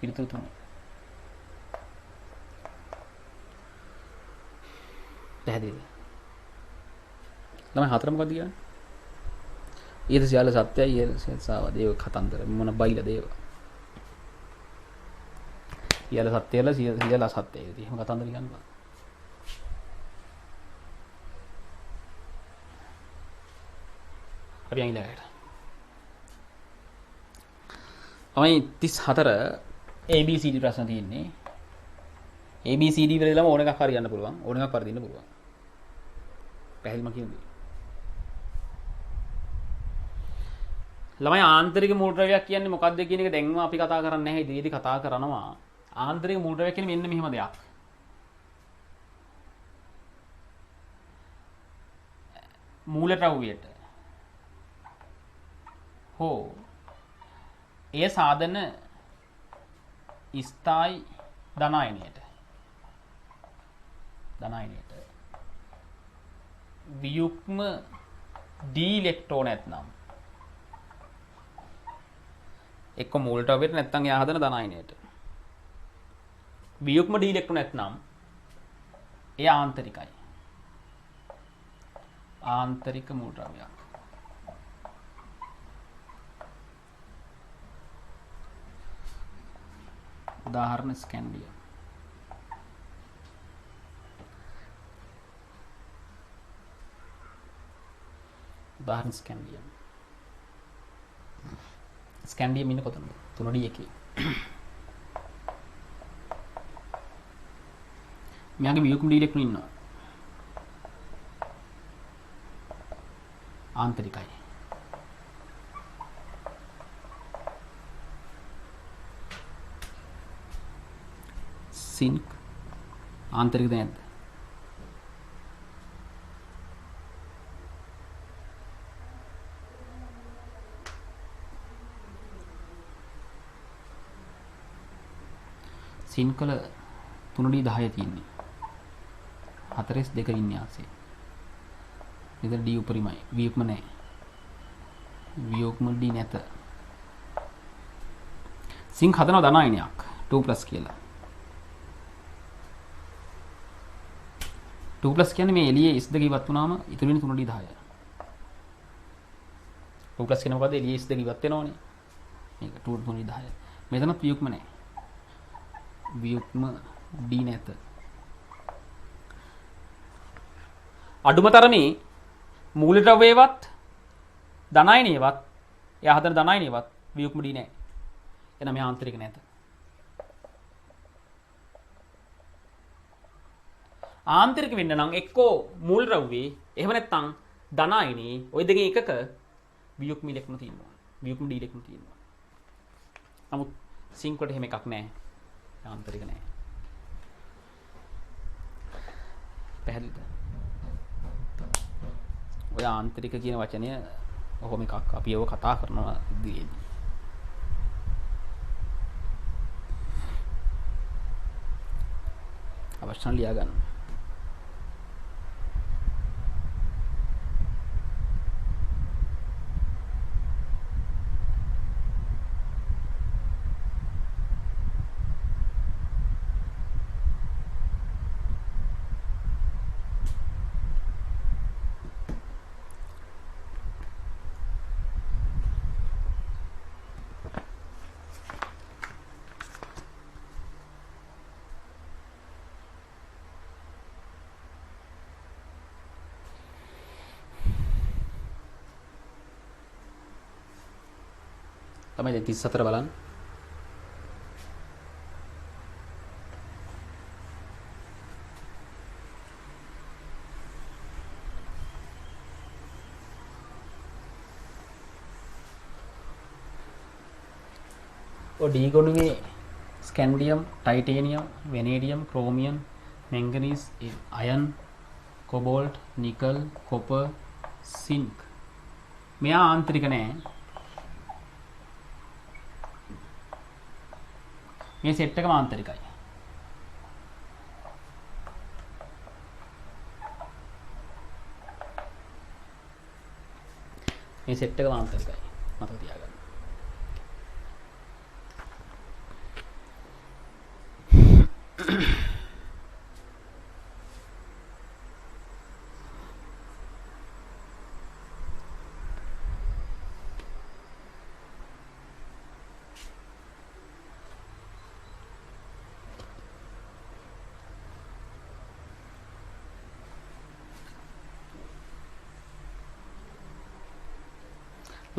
පිළිතුරු 3. පැහැදිලිද? ළමයි 4 මොකක්ද කියන්නේ? ඊට සියල්ල සත්‍යයි ඊට සියල්ල සාව දේව කතන්දර මොන බයිලා දේව සියල්ල සත්‍යයල සියල්ල අසත්‍යයි ඉතින් එහෙම කතන්දර කියන්න අපි යන් ඊළඟට තමයි 34 ABCD ප්‍රශ්න තියෙන්නේ ABCD වල ළම ඕන එකක් හරියන්න පුළුවන් ඕන එකක් වර්ධින්න පුළුවන් පැහැදිලිම කියන්නේ ළමයි ආන්තරික මූලද්‍රව්‍යයක් කියන්නේ මොකක්ද කියන එක දැන්ම අපි කතා කරන්නේ නැහැ. ඉදිරියේදී කතා කරනවා. ආන්තරික මූලද්‍රව්‍ය කියන්නේ මෙන්න මෙහෙම දෙයක්. මූලද්‍රව්‍යයට හෝ ඒ සාධන ස්ථායි ධනායනයට වියුක්ම ඩී ඉලෙක්ට්‍රෝන නැත්නම් එක්ක මූලද්‍රව්‍යයට නැත්නම් එයා හදන ධනායනයට වියුක්ම ඩී ඉලෙක්ට්‍රෝන නැත්නම් එයා ආන්තරිකයි. ආන්තරික මූලද්‍රව්‍යයක්. උදාහරණ ස්කැන්ඩියම්. උදාහරණ ස්කැන්ඩියම්. ස්කැන්ඩියම් ඉන්නේ කොතනද? 3D එකේ. මෙයාගේ වියුක්ම ඩී ඉලෙක්ට්‍රෝන ඉන්නවා. ආන්තරිකයි. සින්ක් ආන්තරිකද නැද්ද? සින්ක් වල 3D 10 තියෙන්නේ. 42 ඉන්නේ ආසේ. මෙතන D උපරිමයි. වියුක්ම නැහැ. වියුක්ම D නැත. සින්ක් හදනවා ධනායනයක් 2+ කියලා. 2+ කියන්නේ මේ එළියේ S2 ඉවත් වුණාම ඉතුරු වෙන 3D 10. 2+ කියන මොකද එළියේ S2 ඉවත් වෙනවනේ. මේක 3D 10. මෙතනත් වියුක්ම නැහැ. වියුක්ම D නැත. අඩුම තරමේ මූලද්‍රව්‍යවත් ධනායනයවත් එයා හදන ධනායනයවත් වියුක්ම D නැහැ. එහෙනම් මේ ආන්තරික නැත. ආන්තරික වෙන්න නම් එක්කෝ මූලද්‍රව්‍යේ එහෙම නැත්නම් ධනායනේ ওই දෙකෙන් එකක වියුක්ම ඉලෙක්ට්‍රෝන තියෙනවා. වියුක්ම D ඉලෙක්ට්‍රෝන තියෙනවා. නමුත් සින්ක් වලට එහෙම එකක් නැහැ. ආන්තරික නැහැ. පැහැදිලිද? ඔය ආන්තරික කියන වචනය ඔහොම එකක් අපි ඒව කතා කරනවා ඉදිරියේදී. අවශ්‍ය ලියා ගන්න. තමයි දැන් 34 බලන්න. और डी ගොනුවේ ස්කැන්ඩියම්, ටයිටේනියම්, වෙනේඩියම්, ක්‍රෝමියම්, මැංගනීස්, අයන්, කොබෝල්ට්, නිකල්, කොපර්, සින්ක්. මෙයා ආන්තරික නෑ. මේ සෙට් එකම ආන්තරිකයි. මේ සෙට් එකම ආන්තරිකයි. මතක තියාගන්න.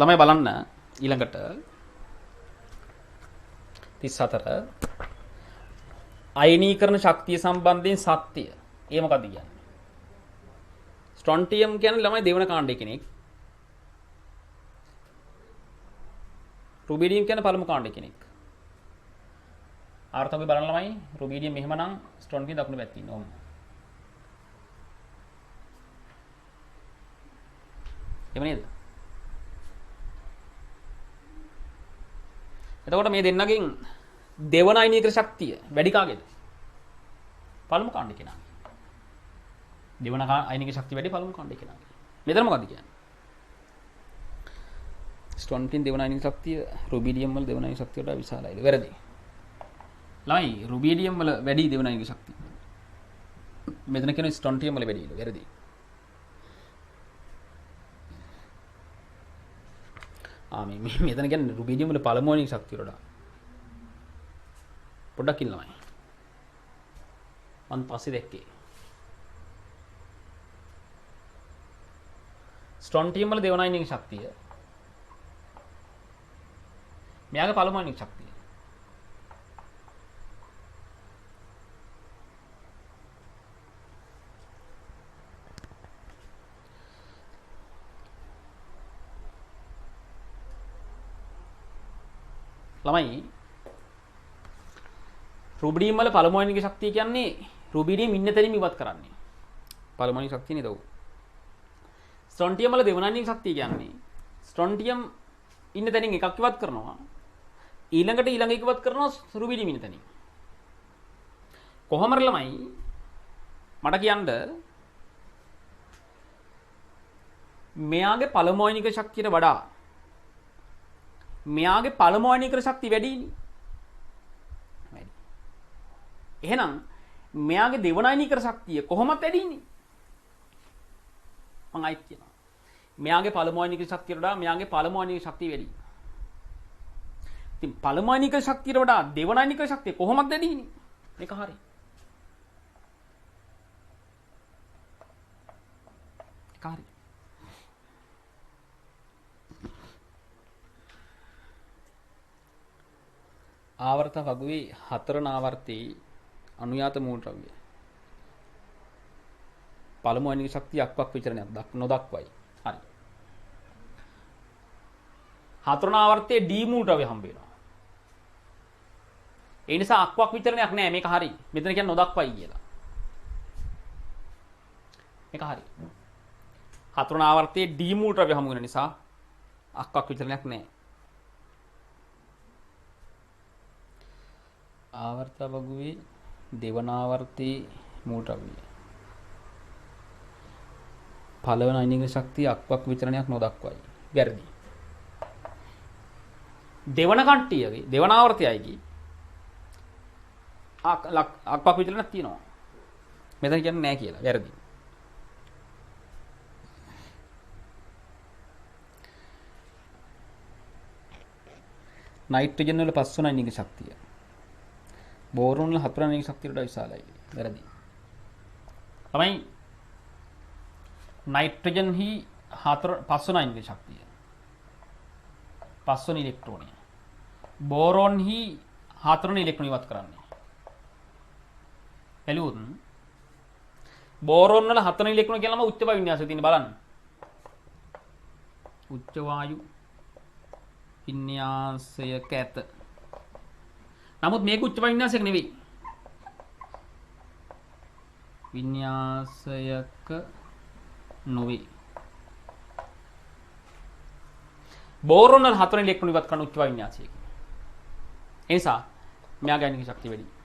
ළමයි බලන්න ඊළඟට 34 අයනීකරණ ශක්තිය සම්බන්ධයෙන් සත්‍ය. ඒ මොකක්ද කියන්නේ? ස්ට්‍රොන්ටියම් කියන්නේ ළමයි දෙවන කාණ්ඩයේ කෙනෙක්. රුබීඩියම් කියන්නේ පළමු කාණ්ඩේ කෙනෙක්. ආර්ථිකව බලන්න ළමයි රුබීඩියම් මෙහෙමනම් ස්ට්‍රොන්ටියම් දකුණු පැත්තේ ඉන්න ඕම. එහෙම නේද? එතකොට මේ දෙන්නගෙන් දෙවන අයනීකර ශක්තිය වැඩි කාගේද? පළමු කාණ්ඩේ කෙනාගේ. දෙවන අයනීක ශක්තිය වැඩි පළමු කාණ්ඩේ කෙනාගේ. මෙතන මොකද්ද කියන්නේ? ස්ට්‍රොන්ටියම් දෙවන අයනීක ශක්තිය රුබීඩියම් වල දෙවන අයනීක ශක්තියට වඩා විශාලයි. වැරදි. ළමයි රුබීඩියම් වල වැඩි දෙවන අයනීක ශක්තිය. මෙතන කියන ස්ට්‍රොන්ටියම් වල වැඩි. වැරදි. මෙතන කියන්නේ රුබීඩියම් වල පළමු අයනීක ශක්තියට වඩා. පොඩ්ඩක් ඉන්න ළමයි. මම පස්සේ දැක්කේ. ස්ට්‍රොන්ටියම් වල දෙවන අයනීක ශක්තිය. මෙයාගේ පළමු අයනීක ශක්තිය. ළමයි රුබීඩියම් වල පළමු අයනීක ශක්තිය කියන්නේ රුබීඩියම් ඉන්න තැනින් ඉවත් කරන්නේ. පළමු අයනීක ශක්තිය නේද? ඔව්. ස්ට්‍රොන්ටියම් වල දෙවන අයනීක ශක්තිය කියන්නේ ස්ට්‍රොන්ටියම් ඉන්න තැනින් එකක් ඉවත් කරනවා. ඊළඟට ඊළඟ එක ඉවත් කරනවා රුබීඩියම් ඉන්න තැනින්. කොහොමද ළමයි මට කියන්න මෙයාගේ පළමු අයනීක ශක්තියට වඩා මෙයාගේ පළමු අයනීක ශක්තිය වැඩිනේ. වැඩි. එහෙනම් මෙයාගේ දෙවන අයනීක ශක්තිය කොහොමද වැඩින්නේ? මම අයිත් කියනවා. මෙයාගේ පළමු අයනීක ශක්තියට වඩා මෙයාගේ පළමු අයනීක ශක්තිය වැඩි. ඉතින් පළමු අයනීක ශක්තියට වඩා දෙවන අයනීක ශක්තිය කොහොමද වැඩින්නේ? මේක හරි. කාරි. ආවර්ත වගුවේ හතරන ආවර්තයේ අනුයාත මූලද්‍රව්‍ය පළමු අයනීක ශක්තිය අක්වක් විචරණයක් නොදක්වයි. හරි. හතරන ආවර්තයේ D මූලද්‍රව්‍ය හම්බ වෙනවා. ඒ නිසා අක්වක් විචරණයක් නෑ. මේක හරි. මෙතන කියන්නේ නොදක්වයි කියලා. මේක හරි. හතරන ආවර්තයේ D මූලද්‍රව්‍ය හම්බ වෙන නිසා අක්වක් විචරණයක් නෑ. ආවර්ත වගුවේ දෙවන ආවර්තයේ මූලද්‍රව්‍ය පළවන අයනීක ශක්තිය අක්වක් විචරණයක් නොදක්වයි. වැරදි. දෙවන කණ්ඩියගේ දෙවන ආවර්තයයිගේ අක්වක් විචරණයක් තියෙනවා. මෙතන කියන්නේ නෑ කියලා. වැරදි. නයිට්‍රජන් වල පස්වන අයනීක ශක්තිය බෝරෝන් වල හතරවන අයනීක ශක්තියට වඩා විශාලයි. වැරදි. තමයි नाइट्रोजन ही पस्वन अयनिक शक्ति पस्वन इलेक्ट्रॉन बोरोन ही हाथरन इलेक्ट्रॉन इवत करන්නේ එළුවොත් බෝරෝන් වල හතරන ඉලෙක්ට්‍රෝන කියලාම උච්ච වායු වින්‍යාසය තියෙන බලන්න උච්ච වායු වින්‍යාසයක ඇත නමුත් මේක උච්ච වායු වින්‍යාසයක නෙවෙයි වින්‍යාසයක නොවේ බෝරෝන් වල හතරන ඉලෙක්ට්‍රෝන ඉවත් කරන උච්ච වායු වින්‍යාසයක ඒ නිසා මෙයාගේ අයනික ශක්තිය වැඩි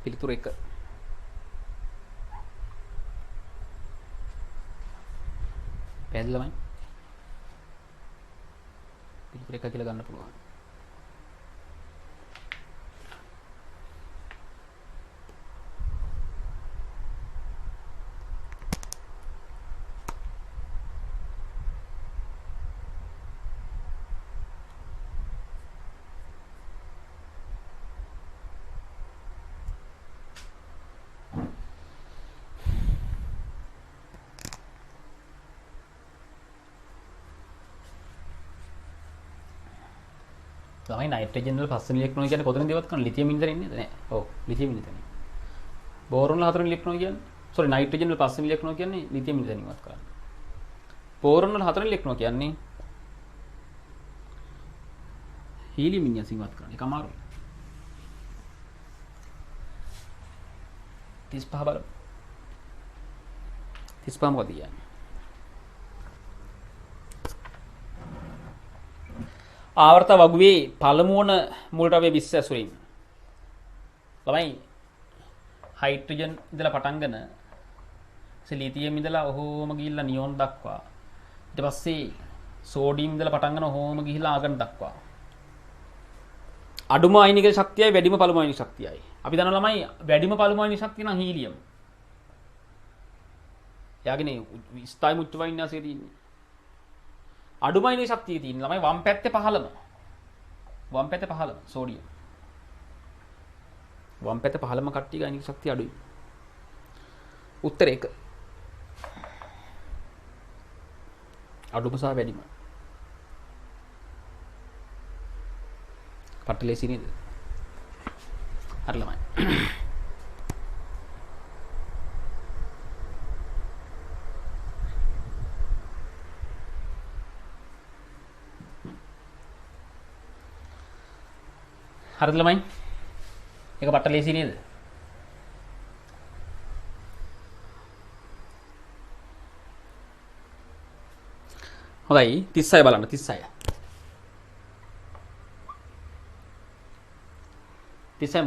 පිළිතුර 1 පැහැදිලිවයි පිළිතුර 1 කියලා ගන්න පුළුවන් ළමයි නයිට්‍රජන් වල පස්වෙනි ඉලෙක්ට්‍රෝන කියන්නේ කොතනින්ද ඉවත් කරන්නේ? ලිතියම් ඉඳලා ඉන්නේ නෑ. ඔව් ලිතියම් ඉඳලා. බෝරෝන වල හතරවෙනි ඉලෙක්ට්‍රෝන කියන්නේ සෝරි නයිට්‍රජන් වල පස්වෙනි ඉලෙක්ට්‍රෝන කියන්නේ ලිතියම් ඉඳලා ඉවත් කරන්නේ. බෝරෝන වල හතරවෙනි ඉලෙක්ට්‍රෝන කියන්නේ හීලියම් ඉඳලා ඉවත් කරන්නේ. ඒක අමාරුයි. 35 බලමු. 35 මොකද කියන්නේ? ආවර්ත වගුවේ පළමුවන මුල් ද්‍රව්‍ය 20 ඇසුරින් ළමයි හයිඩ්‍රජන් ඉඳලා පටන්ගෙන ලිතියම් ඉඳලා ඔහොම ගිහිල්ලා නියොන් දක්වා ඊට පස්සේ සෝඩියම් ඉඳලා පටන්ගෙන ඔහොම ගිහිල්ලා ආගන් දක්වා අඩුම අයනික ශක්තියයි වැඩිම පළමු අයනික ශක්තියයි අපි දන්නවා ළමයි වැඩිම පළමු අයනික ශක්තිය නම් හීලියම් යාගනේ ස්ථායි මුච්ච වයින්නාසේ තියෙන්නේ අඩුම අයනික ශක්තිය තියෙන ළමයි වම් පැත්තේ 15ම සෝඩියම් වම් පැත්තේ 15ම කට්ටිය අයනික ශක්තිය අඩුයි උත්තර 1 අඩුම සහ වැඩිම පටලේසි නේද හරි ළමයි හරිද ළමයි ඒක පටලේසි නේද හොඳයි 36 බලන්න 36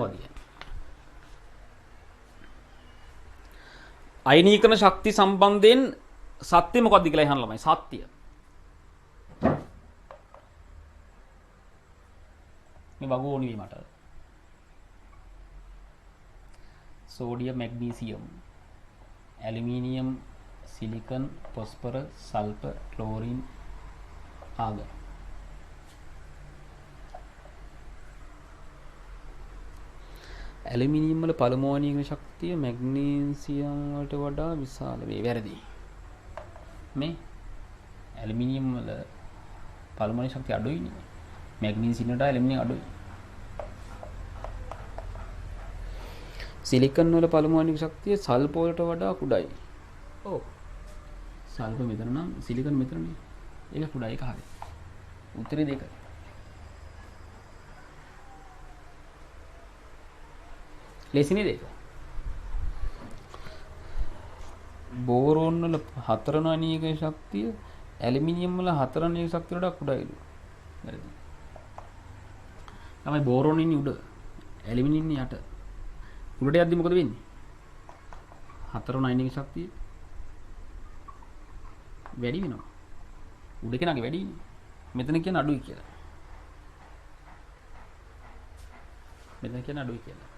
මොකද අයනීකරණ ශක්ති සම්බන්ධයෙන් සත්‍ය මොකක්ද කියලා අහන්න ළමයි සත්‍ය මේ වගු ඕනි මට sodium magnesium aluminium silicon phosphorus sulphur chlorine argon aluminium වල පළමු අයනික ශක්තිය මැග්නීසියම් වලට වඩා විශාල වේ වැරදි මේ ඇලුමිනියම් වල පළමු අයනික ශක්තිය අඩුයිනේ මැග්නීසියම් වලට ඇලුමිනියම් අඩුයි සිලිකන් වල පළමු අයනික ශක්තිය සල්ෆර් වලට වඩා කුඩායි ඔව් සල්ෆර් මෙතන නම් සිලිකන් මෙතන නේ ඒක කුඩායි ඒක හරියි උත්තරේ දෙක ලේසි නේද ඒක බෝරෝන් වල හතරන අයනික ශක්තිය ඇලුමිනියම් වල හතරන අයනික ශක්තිය වඩා කුඩායිලු හරිද තමයි බෝරෝන් ඉන්නේ උඩ ඇලුමිනියම් ඉන්නේ යට උඩට යද්දි මොකද වෙන්නේ හතරන අයනික ශක්තිය වැඩි වෙනවා උඩ කෙනාගේ වැඩි මෙතන කියන අඩුයි කියලා මෙතන කියන අඩුයි කියලා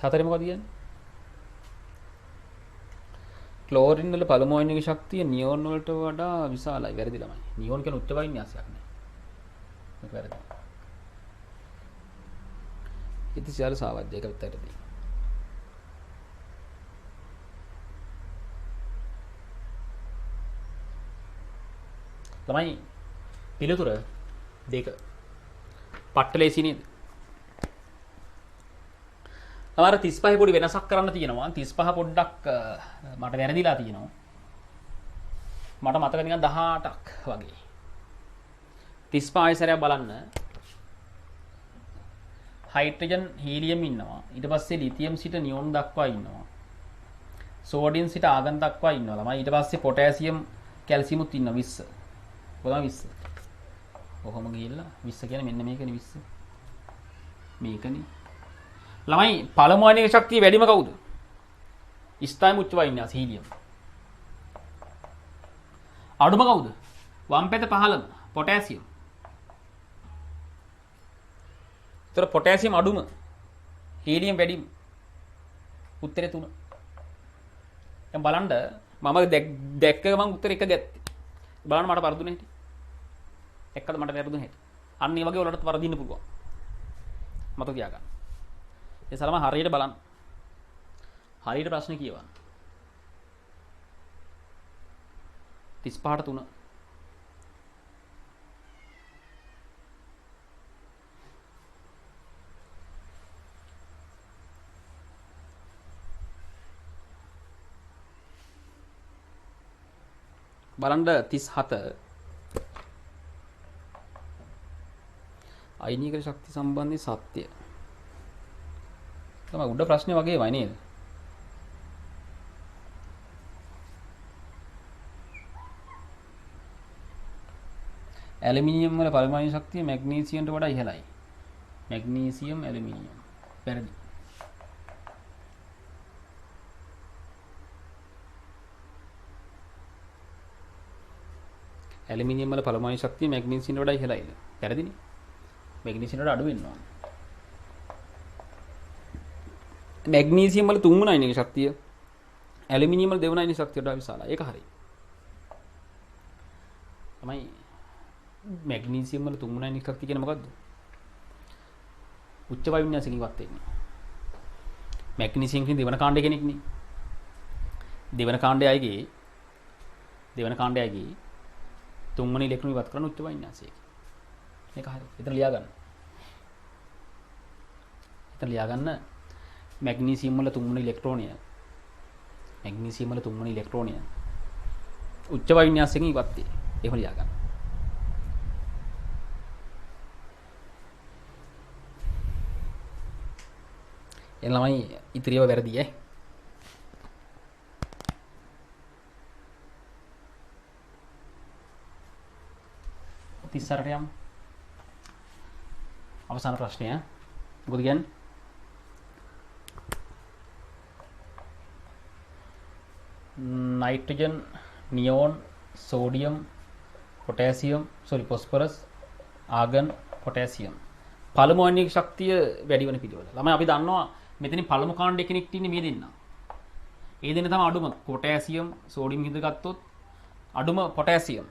හතරේ මොකද කියන්නේ ක්ලෝරින් වල පළමු අයනික ශක්තිය නියෝන් වලට වඩා විශාලයි වැරදි ළමයි නියෝන් කියන උච්ච වයින්‍යාසයක් නේ මේක වැරදි ඉතින් සියලු සාවද්‍ය එක විතරයි ළමයි පිළිතුර දෙක පට්ටලේසි නේද අර 35 පොඩි වෙනසක් කරන්න තියෙනවා 35 පොඩ්ඩක් මට වැරදිලා තියෙනවා මට මතක නිකන් 18ක් වගේ 35 ආයසරයක් බලන්න හයිඩ්‍රජන් හීලියම් ඉන්නවා ඊට පස්සේ ලිතියම් සිට නියොන් දක්වා ඉන්නවා සෝඩියම් සිට ආගන් දක්වා ඉන්නවා ළමයි ඊට පස්සේ පොටෑසියම් කැල්සියමුත් ඉන්නවා 20 කොහොමද 20 කොහොම ගිහිල්ලා 20 කියන්නේ මෙන්න මේකනේ 20 මේකනේ ළමයි පළමු අයනික ශක්තිය වැඩිම කවුද? ස්ථායි මුච්ච වයින්‍යාස හීලියම්. අඩුම කවුද? වම් පැත්ත 15ම පොටෑසියම්. ඒතර පොටෑසියම් අඩුම හීලියම් වැඩිම. උත්තරේ 3. දැන් බලන්න මම දැක්ක ගමන් උත්තර එක ගැත්තේ. බලන්න මට වරදුනේ හිටි. එක්කද මට වැරදුනේ හිටි. අන්න ඒ වගේ වලට වරදින්න පුළුවන්. මතක තියාගන්න. ඒ සලම හරියට බලන්න. හරියට ප්‍රශ්න කියවන්න. 35ට 3. බලන්න 37 අයිනික ශක්ති සම්බන්ධී සත්‍ය. තමයි උඩ ප්‍රශ්නේ වගේමයි නේද? ඇලුමිනියම් වල පරමාණු ශක්තිය මැග්නීසියම්ට වඩා ඉහළයි. Magnesium aluminium. වැරදි. ඇලුමිනියම් වල පරමාණු ශක්තිය මැග්නීසියම්ට වඩා ඉහළයි. වැරදිනේ. මැග්නීසියම්ට වඩා අඩු වෙන්න ඕන. මැග්නීසියම් වල තුන්වෙනි අයිනික ශක්තිය ඇලුමිනියම් වල දෙවෙනි අයිනික ශක්තියට වඩා විශාලයි. ඒක හරියි. තමයි මැග්නීසියම් වල තුන්වෙනි අයිනික ශක්තිය කියන්නේ මොකද්ද? උච්ච වායු වින්‍යාසකින් ඉවත් වෙන්නේ. මැග්නීසියම් කියන්නේ දෙවන කාණ්ඩය කෙනෙක් නේ. දෙවන කාණ්ඩයයිගේ තුන්වෙනි ඉලෙක්ට්‍රෝන ඉවත් කරන උච්ච වායු වින්‍යාසයක. මේක හරියි. එතන ලියා ගන්න. මැග්නීසියම් වල තුන්වෙනි ඉලෙක්ට්‍රෝනය උච්ච වායු වින්‍යාසයෙන් ඉවත් වේ. එහෙම ලියා ගන්න. එන ළමයි ඉතිරියව වැරදි ඈ. තිස්සරට යමු. අවසාන ප්‍රශ්නය. මොකද කියන්නේ? Nitrogen neon sodium potassium phosphorus argon potassium පළමු අයිනික ශක්තිය වැඩි වෙන පිළිවෙල. ළමයි අපි දන්නවා මෙතනින් පළමු කාණ්ඩ කෙනෙක් ඉන්නේ මේ දෙන්න. ඒ දෙන්න තමයි අඩුම පොටෑසියම් සෝඩියම් හිඳ ගත්තොත් අඩුම පොටෑසියම්.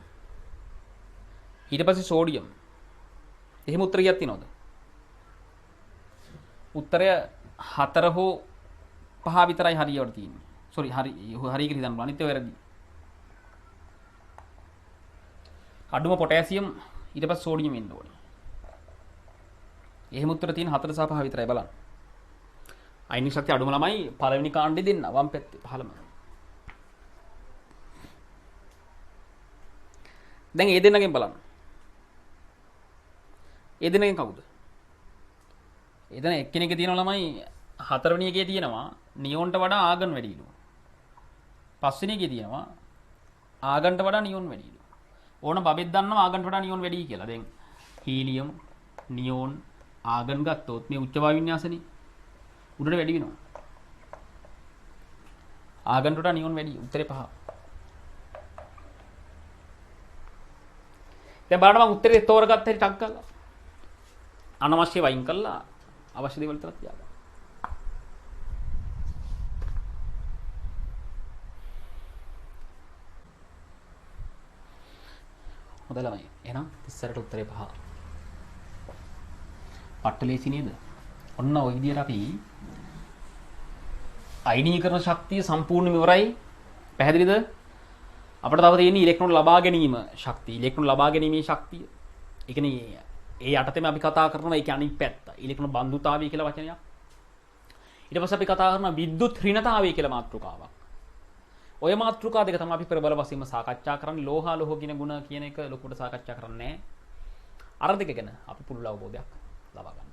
ඊට පස්සේ සෝඩියම්. එහෙම උත්තර කීයක් තියෙනවද? උත්තරය 4 හෝ 5 විතරයි හරියට තියෙන්නේ. සෝරි හරි කියලා හිතන්න බලන්න. අනිත් ඒවා වැරදි. අඩුම පොටෑසියම් ඊට පස්සේ සෝඩියම් එන්න ඕනේ. එහෙම උත්තර තියෙන 4 සහ 5 විතරයි බලන්න. අයිනික ශක්තිය අඩුම ළමයි පළවෙනි කාණ්ඩේ දෙන්න වම් පැත්තේ පහළම. දැන් ඒ දෙන්නගෙන් බලන්න. ඒ දෙන්නගෙන් කවුද? ඒ දෙන්න එක්කෙනෙක්ගේ තියෙනවා ළමයි හතරවෙනි එකේ තියෙනවා නියෝන්ට වඩා ආගන් වැඩිලු. පස්වෙනි එකේ තියෙනවා ආගන්ට වඩා නියෝන් වැඩිලු. ඕන බබෙක් දන්නවා ආගන්ට වඩා නියෝන් වැඩි කියලා. දැන් හීලියම් නියෝන් ආගන් ගත්තොත් මේ උච්ච වායු වින්‍යාසනේ උඩට වැඩි වෙනවා. ආගන්ට වඩා නියෝන් වැඩි. උත්තරේ 5. දැන් බලන්න මම උත්තරේ තෝරගත්ත හැටි ටක් කරලා අනවශ්‍ය වයින් කරලා අවශ්‍ය දේවල් විතරක් තියාගන්න. හොඳයි ළමයි. එහෙනම් 30ට උත්තරේ 5. පට්ටලේසි නේද? ඔන්න ওই විදිහට අපි අයිනීකරණ ශක්තිය සම්පූර්ණයෙන්ම ඉවරයි. පැහැදිලිද? අපිට තව තියෙන්නේ ඉලෙක්ට්‍රෝන ලබා ගැනීම ශක්තිය. ඉලෙක්ට්‍රෝන ලබා ගැනීමේ ශක්තිය. ඒ කියන්නේ ඒ යටතේම අපි කතා කරනවා ඒ කියන්නේ පැත්ත. ඉලෙක්ට්‍රෝන බන්දුතාවය කියලා වචනයක්. ඊට පස්සේ අපි කතා කරනවා විද්‍යුත් ඍණතාවය කියලා මාතෘකාවක්. ඔය මාතෘකා දෙක තමයි අපි ප්‍රබල වශයෙන්ම සාකච්ඡා කරන්නේ. ලෝහා ලෝහ කියන ගුණ කියන එක ලොකුට සාකච්ඡා කරන්නේ නැහැ. අර දෙක ගැන අපි පුළුල් අවබෝධයක් ලබා ගන්න.